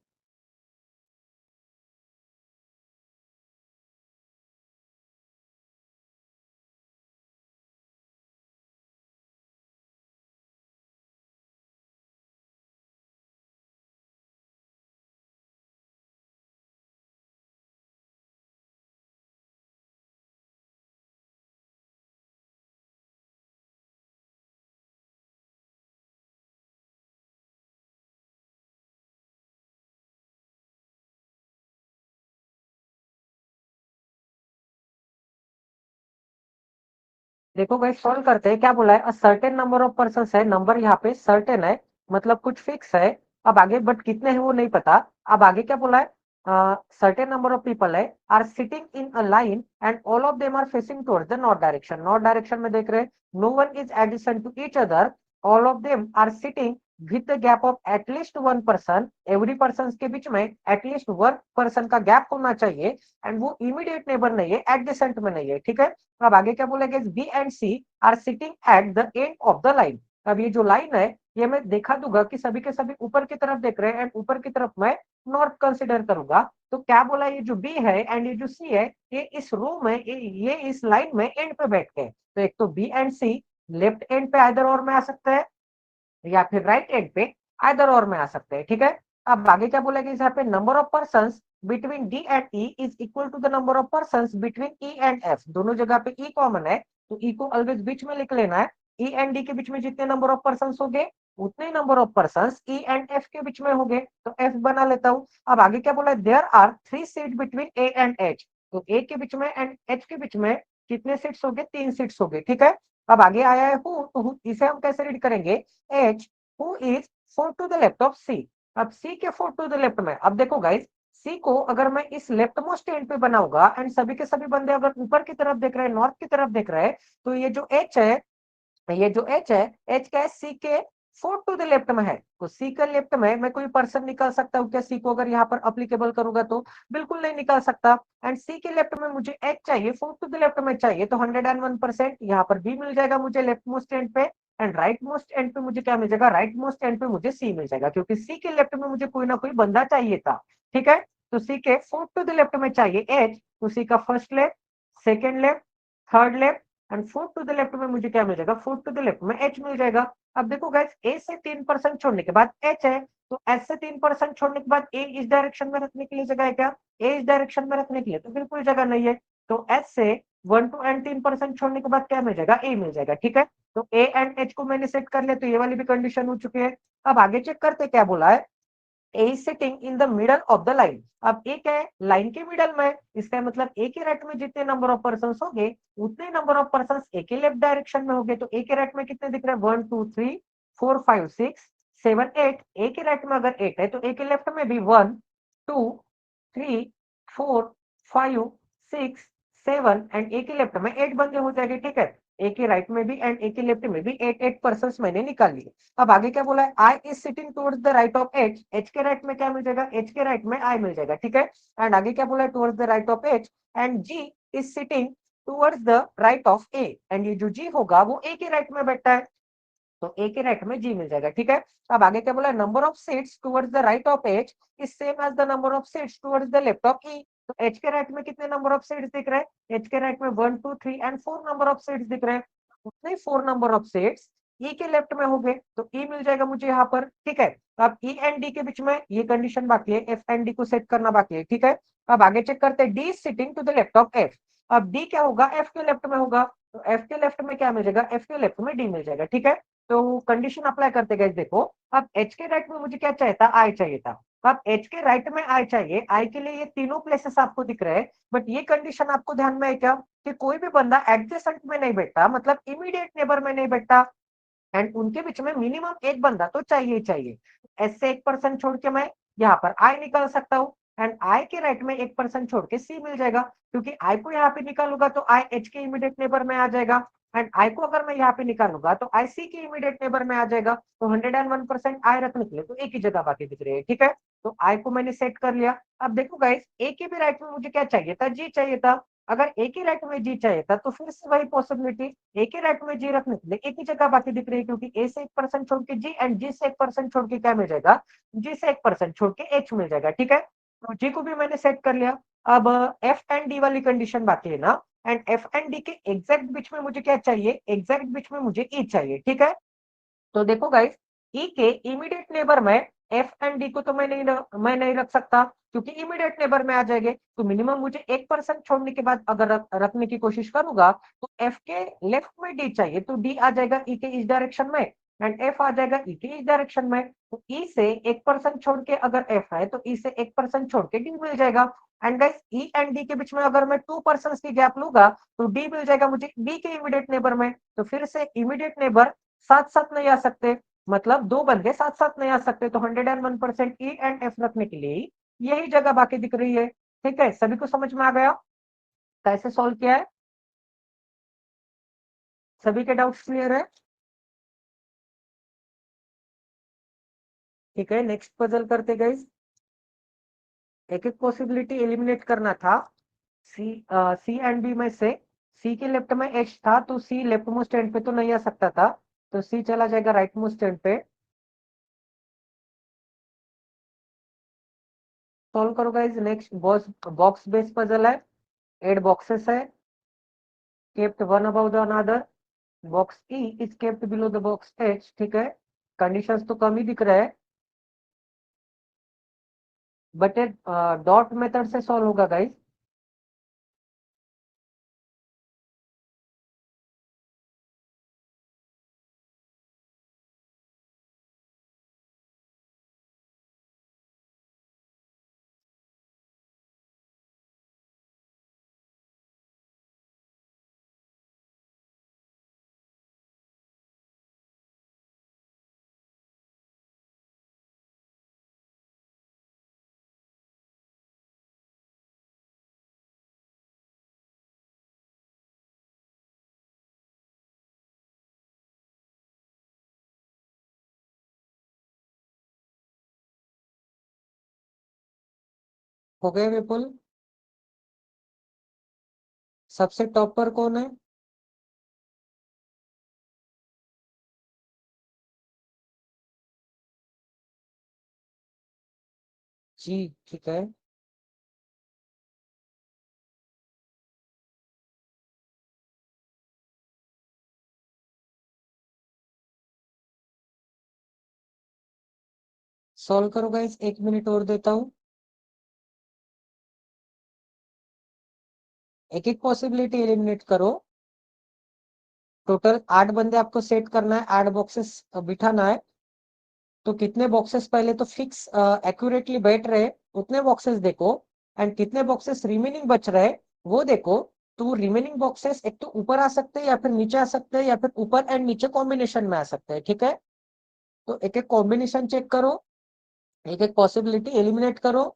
देखो गाइस, सॉल्व करते हैं। क्या बोला है? A certain number of person है, नंबर यहाँ पे सर्टेन है, मतलब कुछ फिक्स है। अब आगे बट कितने हैं वो नहीं पता। अब आगे क्या बोला है? सर्टेन नंबर ऑफ पीपल है are sitting in a line and all of them are facing towards the north direction. North direction में देख रहे हैं। No one is addition to each other, all of them are sitting with the gap of at least one person. Every person के बीच में at least one person का gap होना चाहिए, एंड वो इमीडिएट नेबर नहीं है, एडजेसेंट में नहीं है। ठीक है। अब आगे क्या बोला गया? B and C are sitting at the end of the line. अब ये जो लाइन है, ये मैं देखा दूंगा कि सभी के सभी ऊपर की तरफ देख रहे हैं, एंड ऊपर की तरफ मैं नॉर्थ कंसिडर करूंगा। तो क्या बोला? ये जो बी है एंड ये जो सी है, ये इस रो में, ये इस लाइन में एंड पे बैठ के, तो एक तो B and C left end पे आइदर और में आ सकते हैं, या फिर राइट एंड पे आइदर और में आ सकते हैं। ठीक है। अब आगे क्या बोला कि यहाँ पे number of persons between D and E is equal to the number of persons between E and F. दोनों जगह पे ई कॉमन है, तो ई को ऑलवेज बीच में लिख लेना है। ई एंड डी के बीच में जितने नंबर ऑफ पर्संस होंगे, उतने number of persons E and F के बीच में होंगे, तो एफ बना लेता हूँ। अब आगे क्या बोला है? There are 3 seat between A and H. तो ए के बीच में एंड एच के बीच में कितने सीट्स हो गए? 3 सीट्स हो गए। ठीक है। अब आगे आया है हु, तो who, इसे हम कैसे रीड करेंगे? H who is 4 to the left of C. अब सी के 4 टू द लेफ्ट में, अब देखो गाइस, सी को अगर मैं इस लेफ्ट मोस्ट एंड पे बनाऊंगा, एंड सभी के सभी बंदे अगर ऊपर की तरफ देख रहे हैं, नॉर्थ की तरफ देख रहे हैं, तो ये जो एच है, ये जो एच है, एच क्या है? सी के 4 टू द लेफ्ट में है, तो सी के लेफ्ट में मैं कोई पर्सन निकाल सकता हूँ क्या? सी को अगर यहाँ पर अप्लीकेबल करूंगा तो बिल्कुल नहीं निकाल सकता। एंड सी के लेफ्ट में मुझे एच चाहिए, 4 टू द लेफ्ट में चाहिए, तो 101% यहाँ पर बी मिल जाएगा मुझे लेफ्ट मोस्ट एंड पे। एंड राइट मोस्ट एंड पे मुझे क्या मिल जाएगा? राइट मोस्ट एंड पे मुझे सी मिल जाएगा, क्योंकि सी के लेफ्ट में मुझे कोई ना कोई बंदा चाहिए था। ठीक है। तो सी के 4 टू द लेफ्ट में चाहिए एच, तो सी का first left, second left, third left, and 4 to the left में मुझे क्या मिल जाएगा? 4 टू द लेफ्ट में एच मिल जाएगा। अब देखो गाइस, ए से 3% छोड़ने के बाद एच है, तो एच से 3% छोड़ने के बाद ए इस डायरेक्शन में रखने के लिए जगह है क्या? ए इस डायरेक्शन में रखने के लिए तो बिल्कुल जगह नहीं है। तो एच से 1 टू एंड 3% छोड़ने के बाद क्या मिल जाएगा? ए मिल जाएगा। ठीक है। तो ए एंड एच को मैंने सेट कर लिया, तो ये वाली भी कंडीशन हो चुकी है। अब आगे चेक करते क्या बोला है? A is sitting in the middle of the line. अब ए क्या है? लाइन के मिडल में, इसका मतलब ए के राइट में जितने नंबर ऑफ पर्सन होंगे, उतने नंबर ऑफ पर्सन ए के लेफ्ट डायरेक्शन में होंगे। तो ए के राइट में कितने दिख रहे हैं? 1 2 3 4 5 6 7 8। ए के राइट में अगर 8 है, तो ए के लेफ्ट में भी 1 2 3 4 5 6 7, एंड ए के लेफ्ट में 8 बंदे हो जाएंगे। ठीक है। ए के राइट में भी एंड ए के लेफ्ट में भी 8 पर्सन मैंने निकाल लिए। अब आगे क्या बोला है? I is sitting towards the right of H. H के राइट में क्या मिल जाएगा? एच के राइट में आई मिल जाएगा। ठीक है। एंड आगे क्या बोला है? Towards the right of H, and G is sitting towards the right of A. And ये जो जी होगा वो ए के राइट में बैठा है, तो ए के राइट में जी मिल जाएगा। ठीक है। अब आगे क्या बोला? Number of seats towards the right of H is same as the number of seats towards the left of E. तो एच के राइट में कितने नंबर ऑफ सीट्स दिख रहे हैं? एच के राइट में 1 2 3 एंड 4 नंबर ऑफ सीट्स दिख रहे हैं। उतने 4 नंबर ऑफ सीट्स ई के लेफ्ट में हो गए, तो ई मिल जाएगा मुझे यहाँ पर। ठीक है। अब ई एंड डी के बीच में ये कंडीशन बाकी है, एफ एंड डी को सेट करना बाकी है। ठीक है। अब आगे चेक करते हैं, D is sitting to the left of F. अब डी क्या होगा? एफ के लेफ्ट में होगा, तो एफ के लेफ्ट में क्या मिल जाएगा? एफ के लेफ्ट में डी मिल जाएगा। ठीक है। तो कंडीशन अप्लाई करते गए, देखो अब एच के राइट में मुझे क्या चाहिए था? आई चाहिए था। अब एच के राइट में आई चाहिए, आई के लिए ये तीनों प्लेसेस आपको दिख रहे हैं, बट ये कंडीशन आपको ध्यान में है क्या? कि कोई भी बंदा एडजेसेंट में नहीं बैठता, मतलब इमीडिएट नेबर में नहीं बैठता, एंड उनके बीच में मिनिमम एक बंदा तो चाहिए ही चाहिए। एस से एक पर्सन छोड़ के मैं यहाँ पर आई निकाल सकता हूँ, एंड आई के राइट में एक पर्सन छोड़ के सी मिल जाएगा, क्योंकि आई को यहाँ पे निकालूंगा तो आई एच के इमीडिएट नेबर में आ जाएगा। एंड आई को अगर मैं यहाँ पे निकालूंगा तो आई सी की इमीडिएट नेबर में आ जाएगा, तो 101% आई रखने के लिए तो एक ही जगह बाकी दिख रही है, ठीक है। तो आई को मैंने सेट कर लिया। अब देखो गाइस, ए के भी राइट में मुझे क्या चाहिए था, जी चाहिए था। अगर ए के राइट में जी चाहिए था तो फिर से वही पॉसिबिलिटी, ए के राइट में जी रखने के लिए एक ही जगह बाकी दिख रही है, क्योंकि ए से 1% छोड़ के जी, एंड जी से 1% छोड़ के क्या मिल जाएगा, जी से 1% छोड़ के एच मिल जाएगा, ठीक है। तो जी को भी मैंने सेट कर लिया। अब एफ एंड डी वाली कंडीशन बाकी है ना, एंड एफ एंड डी के एग्जैक्ट बीच में मुझे क्या चाहिए, एग्जैक्ट बीच में मुझे ई चाहिए, ठीक है। तो देखो गाइस, ई के इमीडिएट नेबर में एफ एंड डी को तो मैं नहीं रख सकता, क्योंकि इमीडिएट नेबर में आ जाएंगे। तो मिनिमम मुझे 1% छोड़ने के बाद अगर रखने की कोशिश करूंगा तो एफ के लेफ्ट में डी चाहिए, तो डी आ जाएगा ई के इस डायरेक्शन में, एंड एफ आ जाएगा ई के इस डायरेक्शन में। तो ई से 1% छोड़ के अगर एफ है तो ई से 1% छोड़ के डी मिल जाएगा। And guys, E and D के बीच में अगर मैं 2% की गैप लूंगा तो डी मिल जाएगा मुझे डी के इमीडिएट नेबर में। तो फिर से इमीडिएट नेबर साथ साथ नहीं आ सकते, मतलब दो बंदे साथ साथ नहीं आ सकते, तो 101% ई एंड एफ रखने के लिए यही जगह बाकी दिख रही है, ठीक है। सभी को समझ में आ गया कैसे सॉल्व किया है, सभी के डाउट्स क्लियर है, ठीक है। नेक्स्ट पजल करते गए, एक एक पॉसिबिलिटी एलिमिनेट करना था। सी सी एंड बी में से सी के लेफ्ट में एच था, तो सी लेफ्ट मोस्ट एंड पे तो नहीं आ सकता था, तो सी चला जाएगा राइट मोस्ट एंड पे। सॉल्व करो guys. Next box based puzzle है, 8 बॉक्सेस है, kept one above the another, box E is kept below the box H, ठीक है। कंडीशंस तो कम ही दिख रहा है, बट एक डॉट मेथड से सॉल्व होगा गाइस। हो गए विपुल, सबसे टॉप पर कौन है, जी, ठीक है। सॉल्व करो गाइस, 1 मिनट और देता हूँ। एक एक पॉसिबिलिटी एलिमिनेट करो। टोटल 8 बंदे आपको सेट करना है, 8 बॉक्सेस बिठाना है। तो कितने बॉक्सेस पहले तो फिक्स एक्यूरेटली बैठ रहे उतने बॉक्सेस देखो, एंड कितने बॉक्सेस रिमेनिंग बच रहे वो देखो। तो रिमेनिंग बॉक्सेस एक तो ऊपर आ सकते हैं या फिर नीचे आ सकते हैं, या फिर ऊपर एंड नीचे कॉम्बिनेशन में आ सकते हैं, ठीक है। तो एक एक कॉम्बिनेशन चेक करो, एक एक पॉसिबिलिटी एलिमिनेट करो।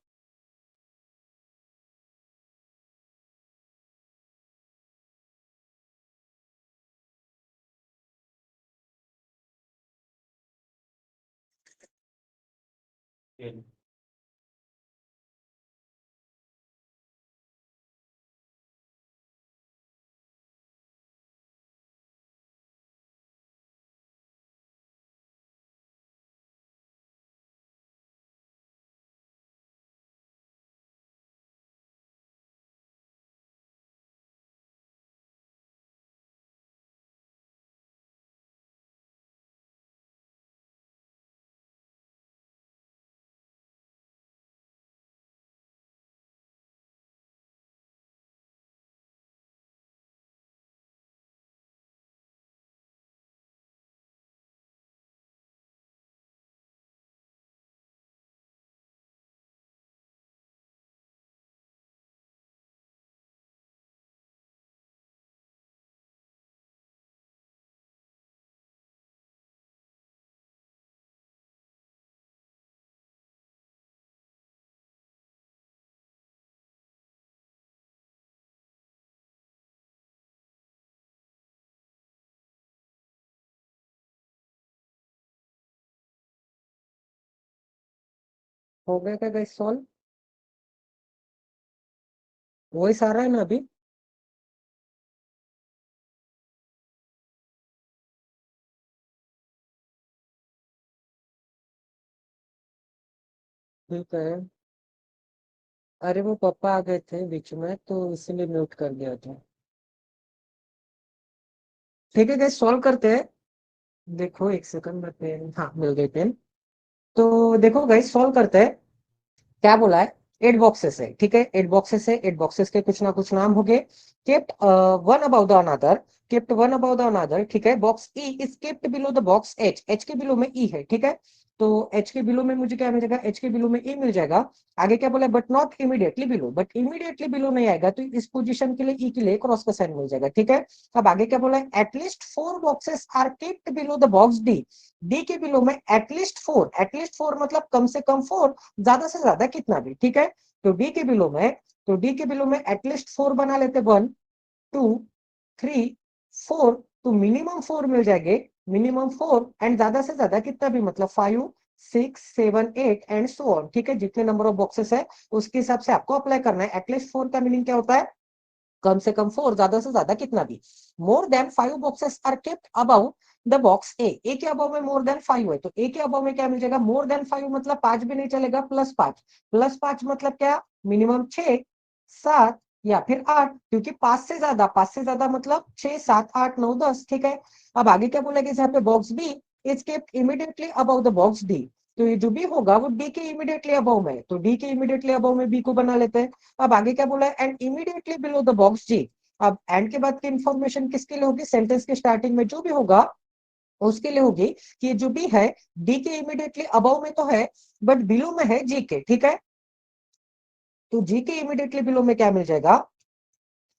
हो गया क्या गाइस सॉल्व? वॉइस आ रहा है ना अभी? ठीक है। अरे वो पापा आ गए थे बीच में तो इसीलिए म्यूट कर दिया था। ठीक है गाइस सॉल्व करते हैं। देखो एक सेकंड में पेन, हाँ मिल गई पेन। तो देखो गाइस सॉल्व करते हैं। क्या बोला है? 8 बॉक्सेस है, ठीक है, 8 बॉक्सेस है, 8 बॉक्सेस के कुछ ना कुछ नाम हो गए। Kept one about the another, kept one about the another, ठीक है। Box E is kept below the box H, H के बिलो में ई है, ठीक है। तो एच के बिलो में मुझे क्या मिलेगा? एच के बिलो में ई मिल जाएगा। आगे क्या बोला? But not immediately below, but immediately below नहीं आएगा तो इस पोजीशन के लिए ई के लिए क्रॉस का साइन मिल जाएगा, ठीक है। अब आगे क्या बोला है? At least 4 boxes are kept below the box D, D के बिलो में एटलीस्ट 4, एटलीस्ट 4 मतलब कम से कम 4, ज्यादा से ज्यादा कितना भी, ठीक है। तो डी के बिलो में, तो डी के बिलो में एटलीस्ट 4 बना लेते, 1 2 3 4, तो मिनिमम 4 मिल जाएंगे, मिनिमम 4 एंड ज्यादा से ज्यादा कितना भी मतलब 5 6 7 8 एंड सो ऑन, ठीक है। जितने नंबर ऑफ बॉक्सेस है उसके हिसाब से आपको अप्लाई करना है। एटलीस्ट 4 का मीनिंग क्या होता है? कम से कम 4, ज्यादा से ज्यादा कितना भी। More than 5 boxes are kept about the box A के अबाउ में मोर देन 5 है तो ए के अबाउ में क्या मिल जाएगा? मोर देन 5 मतलब 5 भी नहीं चलेगा, +5, +5 मतलब क्या? मिनिमम 6 7 या फिर 8, क्योंकि 5 से ज्यादा, 5 से ज्यादा मतलब 6 7 8 9 10, ठीक है। अब आगे क्या बोलेगा? यहाँ पे box B is kept immediately above the box D, तो ये जो भी होगा वो डी के इमीडिएटली अबाउ में, तो डी के इमीडिएटली अबाउ में बी को बना लेते हैं। अब आगे क्या बोला है? And immediately below the box G. अब एंड के बाद की इंफॉर्मेशन किसके लिए होगी? सेंटेंस के स्टार्टिंग में जो भी होगा उसके लिए होगी कि जो भी है डी के इमीडिएटली अबव में तो है बट बिलो में है जी के, ठीक है। तो जी के इमीडिएटली बिलो में क्या मिल जाएगा?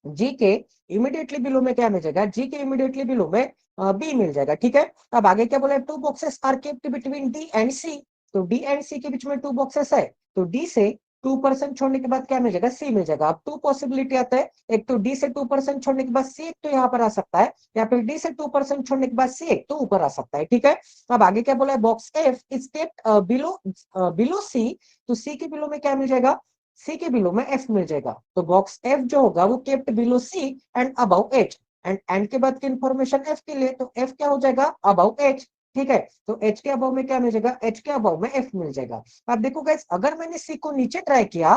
जी के इमीडिएटली बिलो में क्या मिल जाएगा? जी के इमीडिएटली बिलो में बी मिल जाएगा, ठीक है। अब आगे क्या बोला है? 2 boxes are kept between D and C, तो डी एंड सी के बीच में 2 बॉक्सेस है, तो डी से 2% छोड़ने के बाद क्या मिल जाएगा? सी मिल जाएगा। अब 2 पॉसिबिलिटी आता है, एक तो डी से 2% छोड़ने के बाद सी एक तो यहाँ पर आ सकता है, या फिर डी से 2% छोड़ने के बाद सी एक तो ऊपर आ सकता है, ठीक है। अब आगे क्या बोला है? Box F is kept below below C, तो सी के बिलो में क्या मिल जाएगा? सी के बिलो में एफ मिल जाएगा। तो बॉक्स एफ जो होगा वो kept below C and above H, and के बाद की इंफॉर्मेशन एफ के लिए, तो एफ क्या हो जाएगा? अबाउ एच, ठीक है। तो एच के अबाउ में क्या मिल जाएगा? एच के अबाउ में एफ मिल जाएगा। अब देखो गाइस, अगर मैंने सी को नीचे ट्राई किया,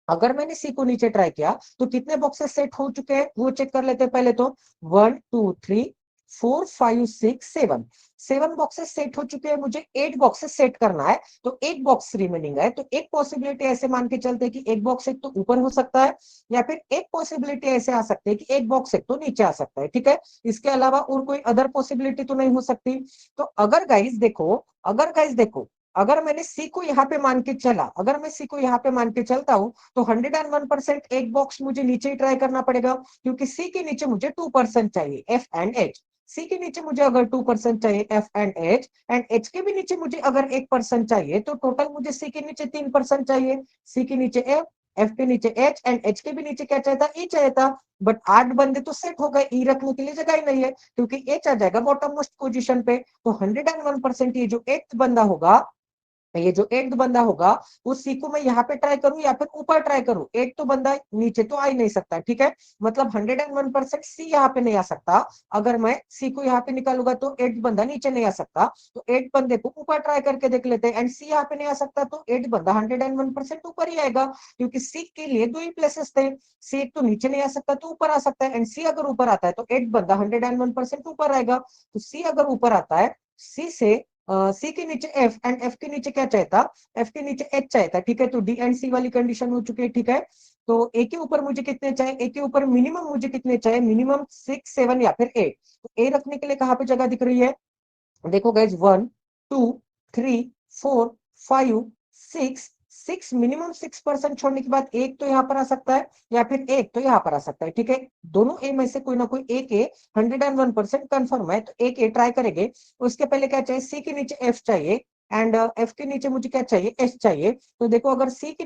अगर मैंने सी को नीचे ट्राई किया तो कितने बॉक्सेस सेट हो चुके हैं वो चेक कर लेते हैं पहले तो। 1 2 3 4 5 6 7, 7 बॉक्सेस सेट हो चुके हैं, मुझे 8 बॉक्सेस सेट करना है, तो एक बॉक्स रिमेनिंग है। तो एक पॉसिबिलिटी ऐसे मान के चलते हैं कि एक बॉक्स एक तो ऊपर हो सकता है, या फिर एक पॉसिबिलिटी ऐसे आ सकती है कि एक बॉक्स एक तो नीचे आ सकता है, ठीक है। इसके अलावा और कोई अदर पॉसिबिलिटी तो नहीं हो सकती। तो अगर गाइस देखो, अगर गाइस देखो, अगर मैंने सी को यहाँ पे मान के चला, अगर मैं सी को यहाँ पे मान के चलता हूं तो 101% एक बॉक्स मुझे नीचे ही ट्राई करना पड़ेगा, क्योंकि सी के नीचे मुझे 2% चाहिए, एफ एंड एच। सी के नीचे मुझे अगर 2% चाहिए एफ एंड एच के भी नीचे मुझे अगर 1% चाहिए, तो टोटल मुझे सी के नीचे 3% चाहिए। सी के नीचे एफ के नीचे एच एंड एच के भी नीचे क्या चाहिए था? ई चाहिए था। बट 8 बंदे तो सेट हो गए, ई रखने के लिए जगह ही नहीं है, क्योंकि एच आ जाएगा बॉटम मोस्ट पोजिशन पे। तो 101% ये जो एट बंदा होगा, ये जो एक बंदा होगा उस सी को मैं यहाँ पे ट्राई करूं या फिर ऊपर ट्राई करूं, एक तो बंदा नीचे तो आ ही नहीं सकता, ठीक है। मतलब 101% सी यहाँ पे नहीं आ सकता। अगर मैं सी को यहाँ पे निकालूंगा तो एट बंदा नीचे नहीं आ सकता, तो एट बंदे को ऊपर ट्राई करके देख लेते हैं। एंड सी यहाँ पे नहीं आ सकता तो एट बंदा 101% ऊपर ही आएगा, क्योंकि सी के लिए दो ही प्लेसेस थे। सी एक तो नीचे नहीं आ सकता तो ऊपर आ सकता है, एंड सी अगर ऊपर आता है तो एट बंदा 101% ऊपर आएगा। तो सी अगर ऊपर आता है, सी से सी के नीचे एफ एंड एफ के नीचे क्या चाहिए था? एफ के नीचे एच चाहिए था, ठीक है। तो डी एंड सी वाली कंडीशन हो चुकी है, ठीक है। तो ए के ऊपर मुझे कितने चाहिए? ए के ऊपर मिनिमम मुझे कितने चाहिए? मिनिमम 6 7 या फिर 8। तो ए रखने के लिए कहाँ पे जगह दिख रही है? देखो गाइज, 1 2 3 4 5 6, 6 मिनिमम 6% छोड़ने के बाद एक तो यहाँ पर आ सकता है, या फिर एक तो यहाँ पर आ सकता है, ठीक है। दोनों ए में से कोई ना कोई एक ए 101% कंफर्म है, तो एक ए ट्राई करेंगे। उसके पहले क्या चाहिए? सी के नीचे एफ चाहिए, एंड एफ के नीचे मुझे क्या चाहिए? एच चाहिए। तो देखो, अगर सी के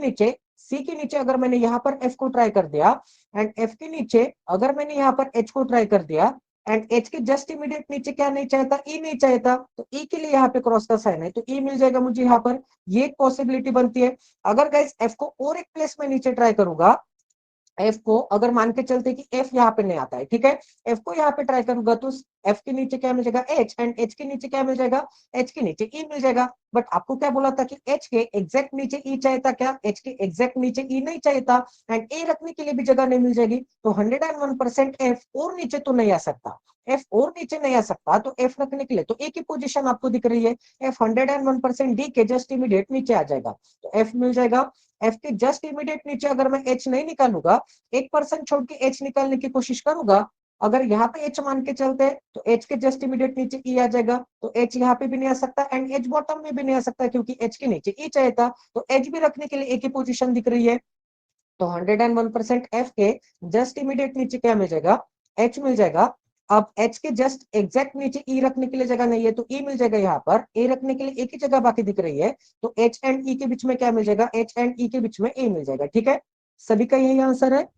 नीचे अगर मैंने यहाँ पर एफ को ट्राई कर दिया, एंड एफ के नीचे अगर मैंने यहाँ पर एच को ट्राई कर दिया, एंड एच के जस्ट इमीडिएट नीचे क्या नहीं चाहता, ई नहीं चाहता, तो ई के लिए यहाँ पे क्रॉस का साइन है, तो ई मिल जाएगा मुझे यहाँ पर। ये एक पॉसिबिलिटी बनती है। अगर गाइस एफ को और एक प्लेस में नीचे ट्राई करूंगा, एफ को अगर मान के चलते कि एफ यहाँ पे नहीं आता है, ठीक है, एफ को यहाँ पे ट्राई करूंगा तो एफ के नीचे क्या मिल जाएगा, एच, एंड एच के नीचे क्या मिल जाएगा, एच के नीचे ई मिल जाएगा। बट आपको क्या बोला था कि एच के एग्जैक्ट नीचे ई चाहिए था, क्या एच के एग्जैक्ट नीचे ई नहीं चाहिए था, एंड ए रखने के लिए भी जगह नहीं मिल जाएगी, तो 101% एफ और नीचे तो नहीं आ सकता, एफ और नीचे नहीं आ सकता, तो एफ रखने के लिए तो ए की पोजीशन आपको दिख रही है, एफ 101% डी के जस्ट इमीडिएट नीचे आ जाएगा, तो एफ मिल जाएगा। एफ के जस्ट इमीडिएट नीचे अगर मैं एच नहीं निकालूंगा, 1% छोड़ के एच निकालने की कोशिश करूंगा, अगर यहाँ पे एच मान के चलते हैं तो एच के जस्ट इमीडिएट नीचे ई आ जाएगा, तो एच यहाँ पे भी नहीं आ सकता एंड एच बॉटम में भी नहीं आ सकता, क्योंकि एच के नीचे ई चाहिए था, तो एच भी रखने के लिए ए की पोजीशन दिख रही है, तो 101% एफ के जस्ट इमीडिएट नीचे क्या मिल जाएगा, एच मिल जाएगा। अब एच के जस्ट एग्जैक्ट नीचे ई रखने के लिए जगह नहीं है, तो ई मिल जाएगा यहाँ पर, ए रखने के लिए एक ही जगह बाकी दिख रही है, तो एच एंड ई के बीच में क्या मिल जाएगा, एच एंड ई के बीच में ए मिल जाएगा, ठीक है। सभी का यही आंसर है,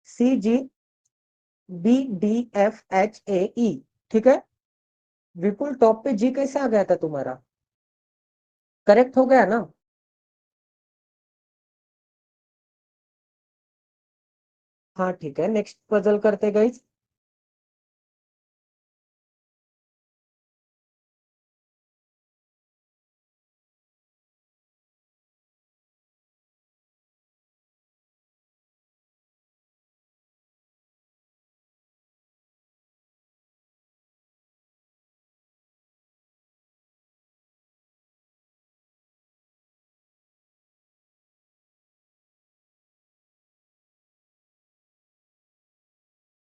C G B D F H A E, ठीक है। विपुल टॉप पे जी कैसे आ गया था तुम्हारा, करेक्ट हो गया ना? हाँ ठीक है, नेक्स्ट पजल करते गए।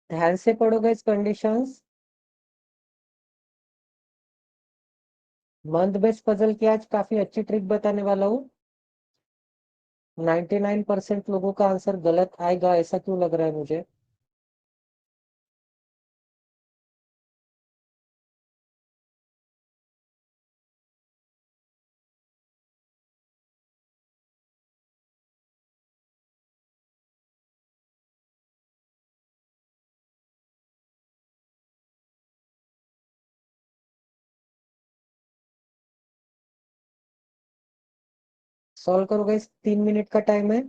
ध्यान से पढ़ोगे इस कंडीशंस। मंथ बेस्ड पजल की आज काफी अच्छी ट्रिक बताने वाला हूँ। 99% लोगों का आंसर गलत आएगा, ऐसा क्यों लग रहा है मुझे? सॉल्व करोगे, 3 मिनट का टाइम है।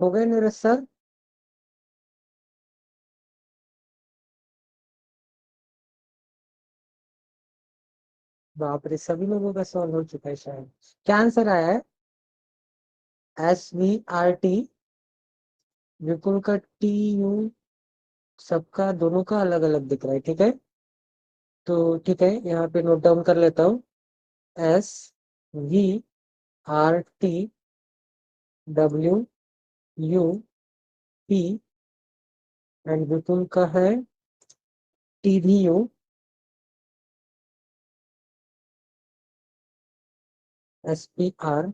हो गए नीरज सर? बाप रे, सभी लोगों का सॉल्व हो चुका है शायद। क्या आंसर आया है? SVRT। विपुल का TU, सबका दोनों का अलग अलग दिख रहा है, ठीक है। तो ठीक है, यहाँ पे नोट डाउन कर लेता हूँ। SVRT, WUP, एंड विपुल का है TVU, SPR।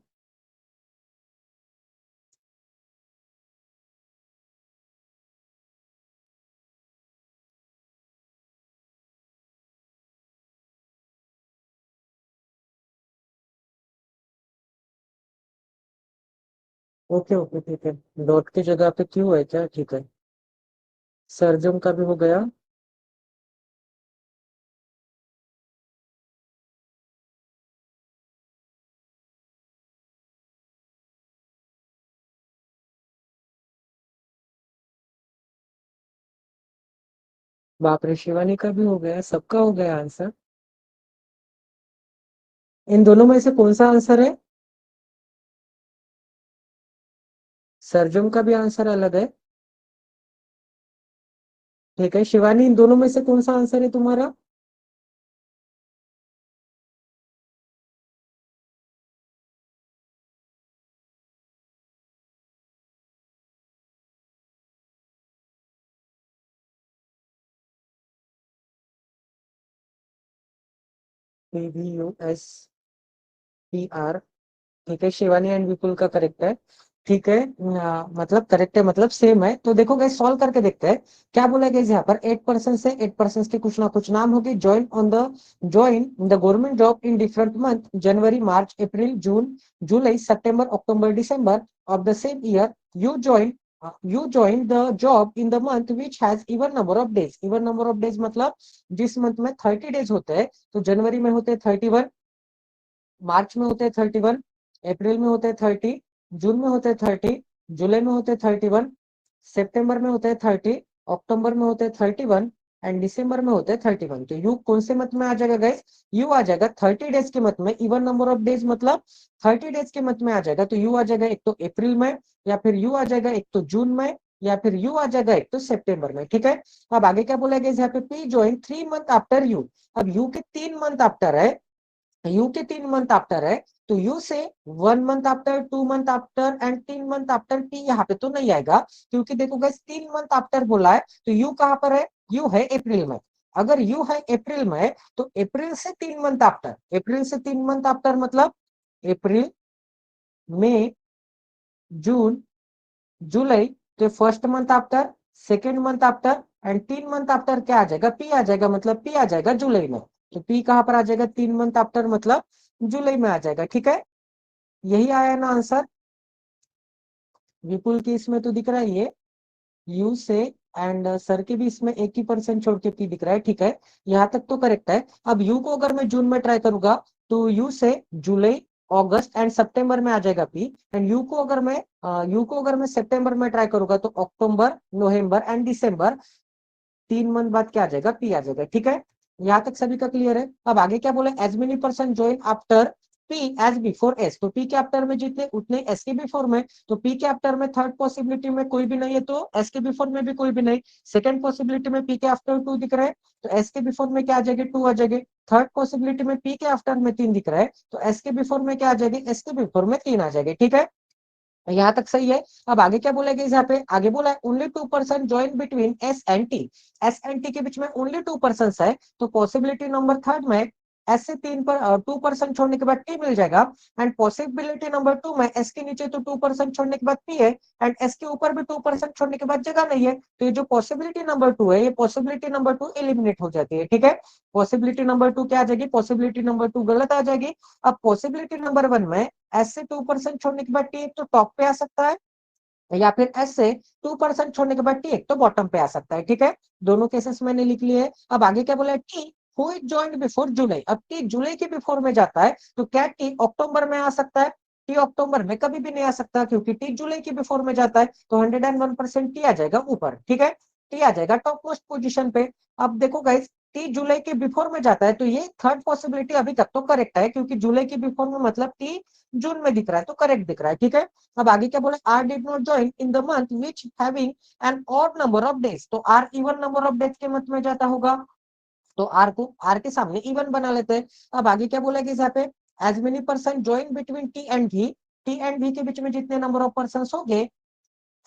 ओके ओके, ठीक है। डॉट की जगह पे क्यू है क्या? ठीक है। सर्जम का भी हो गया। बाप रे, शिवानी का भी हो गया, सबका हो गया आंसर। इन दोनों में से कौन सा आंसर है? सर्जम का भी आंसर अलग है। ठीक है शिवानी, इन दोनों में से कौन सा आंसर है तुम्हारा? PVUSPR। ठीक है, शिवानी एंड विपुल का करेक्ट है। ठीक है, मतलब करेक्ट है, मतलब सेम है। तो देखो गाइस, सॉल्व करके देखते हैं। क्या बोला गया यहाँ पर? 8% से 8% के कुछ ना कुछ नाम होगी। Join the government job in different month, January, March, April, June, July, September, October, December of the same year. You join the job in the month which has even number of days. Even number of days मतलब जिस month में 30 days होते हैं। तो जनवरी में होते हैं 31, मार्च में होते हैं 31, अप्रैल में होते हैं 30, जून में होते हैं 30, जुलाई में होते हैं 31, सितंबर में होते हैं 30, अक्टूबर में होते हैं 31, एंड दिसंबर में होते हैं 31। तो यू कौन से मंथ में आ जाएगा गाइस? यू आ जाएगा 30 डेज के मंथ में। इवन नंबर ऑफ डेज मतलब 30 डेज के मंथ में आ जाएगा। तो यू आ जाएगा एक तो अप्रैल में, या फिर यू आ जाएगा एक तो जून में, या फिर यू आ जाएगा एक तो सितंबर में। ठीक है। अब आगे क्या बोला गया यहाँ पे? P join 3 month after you. अब यू के 3 मंथ आफ्टर है, यू के 3 मंथ आफ्टर है। तो यू से 1 month after, 2 month after and 3 month after P यहाँ पे तो नहीं आएगा, क्योंकि देखो गाइस 3 मंथ आफ्टर बोला है। तो यू कहाँ पर है? यू है अप्रैल में। अगर यू है अप्रैल में, तो अप्रैल से 3 मंथ आफ्टर, अप्रैल से 3 मंथ आफ्टर मतलब अप्रैल, मई, जून, जुलाई। तो first month after, second month after and 3 month after क्या आ जाएगा? पी आ जाएगा, मतलब पी आ जाएगा जुलाई में। तो पी कहां पर आ जाएगा? 3 मंथ आफ्टर मतलब जुलाई में आ जाएगा। ठीक है, यही आया ना आंसर? विपुल की इसमें तो दिख रहा है ये यू से, एंड सर के भी इसमें 1% छोड़ के पी दिख रहा है। ठीक है, यहाँ तक तो करेक्ट है। अब यू को अगर मैं जून में ट्राई करूंगा, तो यू से जुलाई, अगस्त एंड सितंबर में आ जाएगा पी। एंड यू को अगर मैं सितंबर में ट्राई करूंगा, तो अक्टूबर, नवंबर एंड दिसंबर, 3 मंथ बाद क्या आ जाएगा? पी आ जाएगा। ठीक है, यहाँ तक सभी का क्लियर है। अब आगे क्या बोले? As many person join after P as before S. तो पी के आफ्टर में जितने उतने एस के बिफोर में। तो पी के आफ्टर में थर्ड पॉसिबिलिटी में कोई भी नहीं है, तो एस के बिफोर में भी कोई भी नहीं। सेकंड पॉसिबिलिटी में पी के आफ्टर 2 दिख रहा है, तो एस के बिफोर में क्या आ जाएगी? 2 आ जाएगी। थर्ड पॉसिबिलिटी में पी के आफ्टर में 3 दिख रहा है, तो एस के बिफोर में क्या आ जाएगी? एस के बिफोर में 3 आ जाएगी। ठीक है, यहाँ तक सही है। अब आगे क्या बोला गया यहाँ पे? आगे बोला है only 2% join between S and T. S and T के बीच में ओनली 2% है। तो पॉसिबिलिटी नंबर थर्ड में एस से 2% छोड़ने के बाद टी मिल जाएगा। एंड पॉसिबिलिटी नंबर 2 में एस के नीचे तो 2% छोड़ने के बाद पी है, एंड एस के ऊपर भी 2% छोड़ने के बाद जगह नहीं है। तो ये जो पॉसिबिलिटी नंबर 2 है, ये पॉसिबिलिटी नंबर 2 एलिमिनेट हो जाती है। ठीक है, पॉसिबिलिटी नंबर 2 क्या आ जाएगी? पॉसिबिलिटी नंबर 2 गलत आ जाएगी। अब पॉसिबिलिटी नंबर 1 में एस से 2% छोड़ने के बाद टी एक तो टॉप पे आ सकता है, या फिर एस से 2% छोड़ने के बाद टी एक तो बॉटम पे आ सकता है। ठीक है, दोनों केसेस मैंने लिख लिए हैं। अब आगे क्या बोला है? T who is joined before जुलाई। अब टी जुलाई के बिफोर में जाता है, तो क्या टी अक्टूबर में आ सकता है? टी अक्टूबर में कभी भी नहीं आ सकता क्योंकि टी जुलाई के बिफोर में जाता है, तो 101% टी आ जाएगा ऊपर, ठीक है, टी आ जाएगा टॉप मोस्ट पोजीशन पे। अब देखो गाइस, टी जुलाई के बिफोर में जाता है, तो ये थर्ड पॉसिबिलिटी अभी तक तो करेक्ट है, क्योंकि जुलाई के बिफोर में मतलब टी जून में दिख रहा है, तो करेक्ट दिख रहा है, ठीक है। अब आगे क्या बोला, R did not join in the month which having an odd number of days, तो R even number of days के मंथ में जाता होगा, तो आर को आर के सामने इवन बना लेते हैं। अब आगे क्या बोला कि यहाँ पे as many person join between T and V के बीच में जितने नंबर ऑफ पर्सन हो गए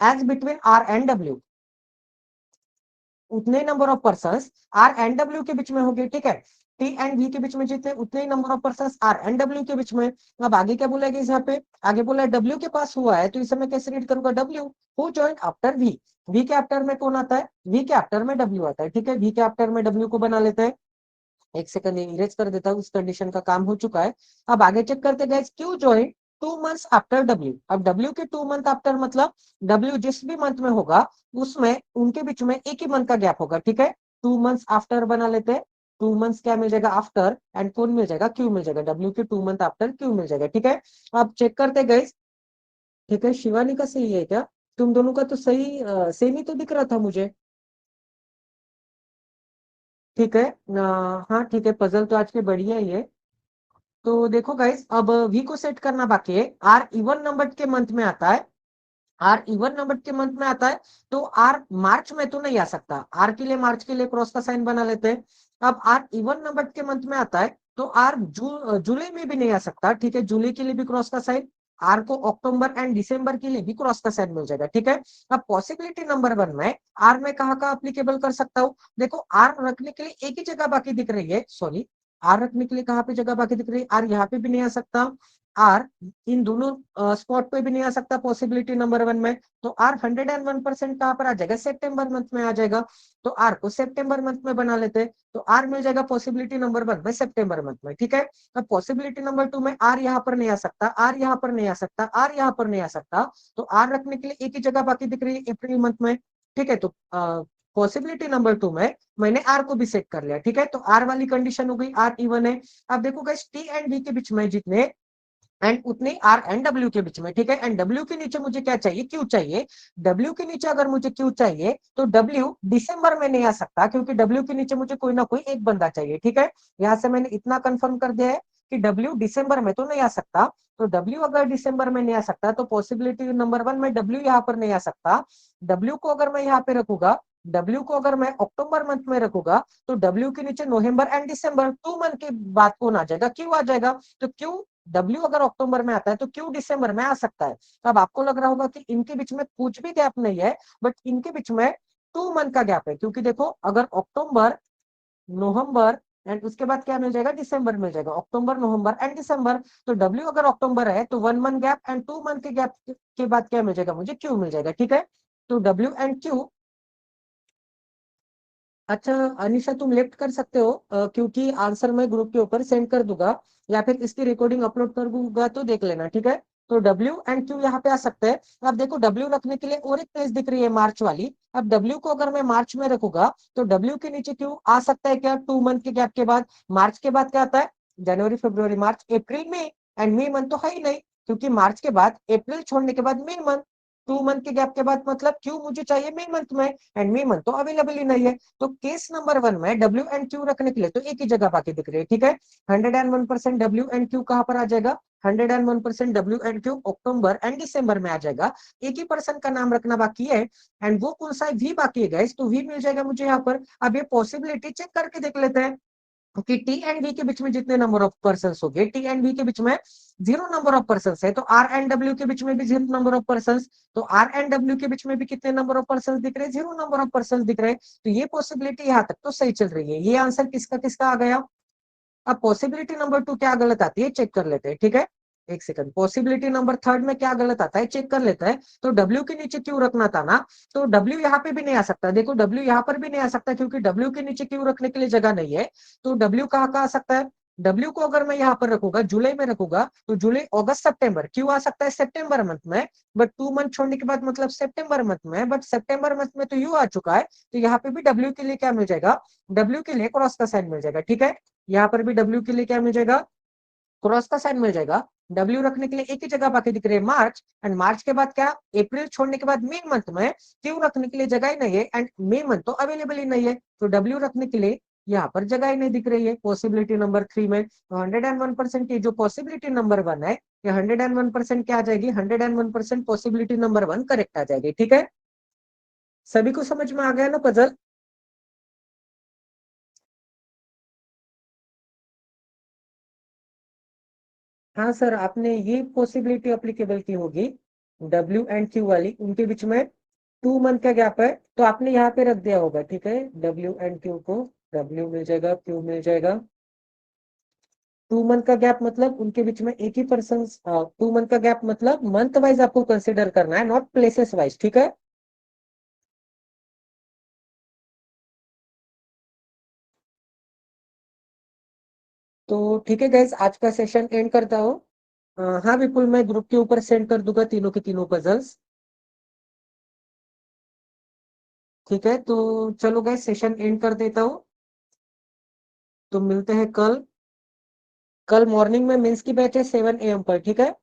as between R and W, उतने number of persons R and W के बीच में होंगे, ठीक है। टी एंड वी के बीच में जितने उतने ही number of persons R and W के बीच में। अब आगे क्या बोला यहाँ पे, आगे बोला है डब्ल्यू के पास हुआ है, तो इसे मैं कैसे रीड करूंगा, W who join after V, V के आफ्टर में कौन आता है, वी के आफ्टर में डब्ल्यू आता है, ठीक है, वी के आफ्टर में डब्ल्यू को बना लेते हैं। एक सेकंड इरेज कर देता हूँ, उस कंडीशन का काम हो चुका है। अब आगे चेक करते गए, Q join 2 months after W, अब डब्ल्यू के 2 मंथ आफ्टर मतलब डब्ल्यू जिस भी मंथ में होगा उसमें उनके बीच में एक ही मंथ का गैप होगा, ठीक है। 2 मंथ्स आफ्टर बना लेते हैं, 2 मंथ्स क्या मिल जाएगा आफ्टर, एंड कौन मिल जाएगा, क्यू मिल जाएगा, डब्ल्यू के 2 मंथ आफ्टर क्यू मिल जाएगा, ठीक है। अब चेक करते गए, ठीक है, शिवानी का सही है क्या, तुम दोनों का तो सही सेम ही तो दिख रहा था मुझे, ठीक है। हाँ ठीक है, पजल तो आज के बढ़िया ही है। तो देखो गाइस, अब वी को सेट करना बाकी है, आर इवन नंबर के मंथ में आता है, आर इवन नंबर के मंथ में आता है, तो आर मार्च में तो नहीं आ सकता, आर के लिए मार्च के लिए क्रॉस का साइन बना लेते हैं। अब आर इवन नंबर के मंथ में आता है, तो आर जुलाई में भी नहीं आ सकता, ठीक है, जुलाई के लिए भी क्रॉस का साइन, आर को अक्टूबर एंड दिसंबर के लिए भी क्रॉस का साइन मिल जाएगा, ठीक है। अब पॉसिबिलिटी नंबर 1 में आर में कहाँ का अप्लीकेबल कर सकता हूँ, देखो आर रखने के लिए एक ही जगह बाकी दिख रही है, सॉरी, आर रखने के लिए कहाँ पे जगह बाकी दिख रही है, आर यहाँ पे भी नहीं आ सकता, आर इन दोनों स्पॉट पे भी नहीं आ सकता पॉसिबिलिटी नंबर 1 में, तो आर 101% कहां पर आ जाएगा, सितंबर मंथ में आ जाएगा, तो आर को सितंबर मंथ में बना लेते हैं, तो आर मिल जाएगा पॉसिबिलिटी नंबर 1 में सितंबर मंथ में, ठीक है। अब पॉसिबिलिटी नंबर 2 में आर यहाँ पर नहीं आ सकता, आर यहाँ पर नहीं आ सकता, आर यहाँ पर नहीं आ सकता, तो आर रखने के लिए एक ही जगह बाकी दिख रही है अप्रैल मंथ में, ठीक है। तो पॉसिबिलिटी नंबर 2 में मैंने आर को भी सेट कर लिया, ठीक है, तो आर वाली कंडीशन हो गई, आर इवन है। अब देखो गाइस, टी एंड वी के बीच में जितने एंड उतने आर एंड डब्ल्यू के बीच में, ठीक है, एंड डब्ल्यू के नीचे मुझे क्या चाहिए, क्यू चाहिए, डब्ल्यू के नीचे अगर मुझे क्यू चाहिए तो डब्ल्यू दिसंबर में नहीं आ सकता, क्योंकि डब्ल्यू के नीचे मुझे कोई ना कोई एक बंदा चाहिए, ठीक है। यहां से मैंने इतना कंफर्म कर दिया है कि डब्ल्यू दिसंबर में तो नहीं आ सकता, तो डब्ल्यू अगर दिसंबर में नहीं आ सकता तो पॉसिबिलिटी नंबर 1 में डब्ल्यू यहाँ पर नहीं आ सकता, डब्ल्यू को अगर मैं यहाँ पे रखूंगा, डब्ल्यू को अगर मैं अक्टूबर मंथ में रखूंगा, तो डब्ल्यू के नीचे नवंबर एंड दिसंबर 2 मंथ के बाद कौन आ जाएगा, क्यू आ जाएगा, तो क्यू डब्ल्यू अगर अक्टूबर में आता है तो क्यू दिसंबर में आ सकता है। तो अब आपको लग रहा होगा कि इनके बीच में कुछ भी गैप नहीं है, बट इनके बीच में 2 मंथ का गैप है, क्योंकि देखो अगर अक्टूबर नवंबर एंड उसके बाद क्या मिल जाएगा, दिसंबर मिल जाएगा, अक्टूबर नवंबर एंड दिसंबर, तो डब्ल्यू अगर अक्टूबर है तो 1 मंथ गैप एंड 2 मंथ के गैप के बाद क्या मिल जाएगा, मुझे क्यू मिल जाएगा, ठीक है। तो डब्ल्यू एंड क्यू, अच्छा अनिशा तुम लेफ्ट कर सकते हो, क्योंकि आंसर मैं ग्रुप के ऊपर सेंड कर दूंगा, या फिर इसकी रिकॉर्डिंग अपलोड कर दूंगा तो देख लेना, ठीक है। तो डब्ल्यू एंड क्यू यहाँ पे आ सकते हैं। अब देखो डब्ल्यू रखने के लिए और एक प्लेस दिख रही है मार्च वाली, अब डब्ल्यू को अगर मैं मार्च में रखूंगा तो डब्ल्यू के नीचे क्यू आ सकता है क्या, 2 मंथ के गैप के बाद, मार्च के बाद क्या आता है, जनवरी फरवरी मार्च अप्रैल मई, एंड मई मंथ तो है ही नहीं, क्योंकि मार्च के बाद अप्रैल छोड़ने के बाद मई मंथ, 2 मंथ के गैप के बाद मतलब क्यू मुझे चाहिए मई मंथ में, एंड मई मंथ तो अवेलेबल ही नहीं है, तो केस नंबर 1 में डब्ल्यू एंड क्यू रखने के लिए तो एक ही जगह बाकी दिख रही है, ठीक है। 101% डब्ल्यू एंड क्यू कहां पर आ जाएगा, 101% W and Q October and December में आ जाएगा, एक ही पर्सन का नाम रखना बाकी है, एंड वो कौन सा है, वी बाकी है गाइस, तो वी मिल जाएगा मुझे यहाँ पर। अब ये पॉसिबिलिटी चेक करके देख लेते हैं कि टी एंड वी के बीच में जितने नंबर ऑफ पर्सन हो गए, टी एंड वी के बीच में 0 नंबर ऑफ पर्सन है, तो आर एंड डब्ल्यू के बीच में भी 0 नंबर ऑफ पर्सन, तो आर एंड डब्ल्यू के बीच में भी कितने नंबर ऑफ पर्सन दिख रहे हैं, 0 नंबर ऑफ पर्सन दिख रहे हैं, तो ये पॉसिबिलिटी यहाँ तक तो सही चल रही है, ये आंसर किसका किसका आ गया। अब पॉसिबिलिटी नंबर 2 क्या गलत आती है चेक कर लेते हैं, ठीक है। एक सेकंड, पॉसिबिलिटी नंबर 3 में क्या गलत आता है चेक कर लेते हैं। तो डब्ल्यू के नीचे क्यू रखना था ना, तो डब्ल्यू यहाँ पे भी नहीं आ सकता, देखो डब्ल्यू यहाँ पर भी नहीं आ सकता, क्योंकि डब्ल्यू के नीचे क्यू रखने के लिए जगह नहीं है, तो डब्ल्यू कहाँ कहाँ आ सकता है, डब्ल्यू को अगर मैं यहाँ पर रखूंगा जुलाई में रखूंगा तो जुलाई अगस्त सितंबर, क्यू आ सकता है सितंबर मंथ में, बट 2 मंथ छोड़ने के बाद मतलब सितंबर मंथ में, बट सितंबर मंथ में तो यू आ चुका है, तो यहाँ पे भी डब्ल्यू के लिए क्या मिल जाएगा, डब्ल्यू के लिए क्रॉस का साइन मिल जाएगा, ठीक है। यहाँ पर भी डब्ल्यू के लिए क्या मिल जाएगा, क्रॉस का साइन मिल जाएगा, डब्ल्यू रखने के लिए एक ही जगह बाकी दिख रही है मार्च, एंड मार्च के बाद क्या, अप्रैल छोड़ने के बाद मई मंथ में क्यू रखने के लिए जगह ही नहीं है, एंड मई मंथ तो अवेलेबल ही नहीं है, तो डब्ल्यू रखने के लिए यहाँ पर जगह ही नहीं दिख रही है पॉसिबिलिटी नंबर 3 में। तो 101% की जो पॉसिबिलिटी नंबर 1 है, ये 101% क्या आ जाएगी, 101% पॉसिबिलिटी नंबर 1 करेक्ट आ जाएगी। ठीक है, सभी को समझ में आ गया ना पजल? हाँ सर, आपने ये पॉसिबिलिटी अप्लीकेबल की होगी डब्ल्यू एंड क्यू वाली, उनके बीच में 2 मंथ का गैप है, तो आपने यहाँ पे रख दिया होगा। ठीक है, डब्ल्यू एंड क्यू को, डब्ल्यू मिल जाएगा, क्यू मिल जाएगा। 2 मंथ का गैप मतलब उनके बीच में एक ही पर्सन, 2 मंथ का गैप मतलब मंथ वाइज आपको कंसिडर करना है, नॉट प्लेसेस वाइज। ठीक है, तो ठीक है गाइस, आज का सेशन एंड करता हूँ। हाँ विपुल, मैं ग्रुप के ऊपर सेंड कर दूंगा तीनों के तीनों पजल्स। ठीक है, तो चलो गाइस, सेशन एंड कर देता हूँ। तो मिलते हैं कल। कल मॉर्निंग में मेंस की बैच है 7 AM पर। ठीक है,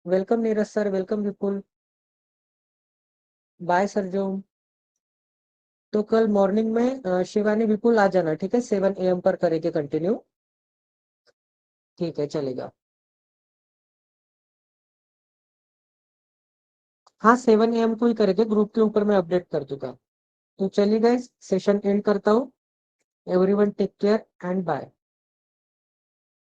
वेलकम नीरज सर, वेलकम विपुल, बाय सरजोम। तो कल मॉर्निंग में शिवानी विपुल आ जाना। ठीक है, 7 AM पर करेंगे कंटिन्यू। ठीक है, चलेगा। हाँ, 7 AM को ही करेंगे, ग्रुप के ऊपर मैं अपडेट कर दूंगा। तो चलिए गाइस, सेशन एंड करता हूँ। Everyone take care and bye.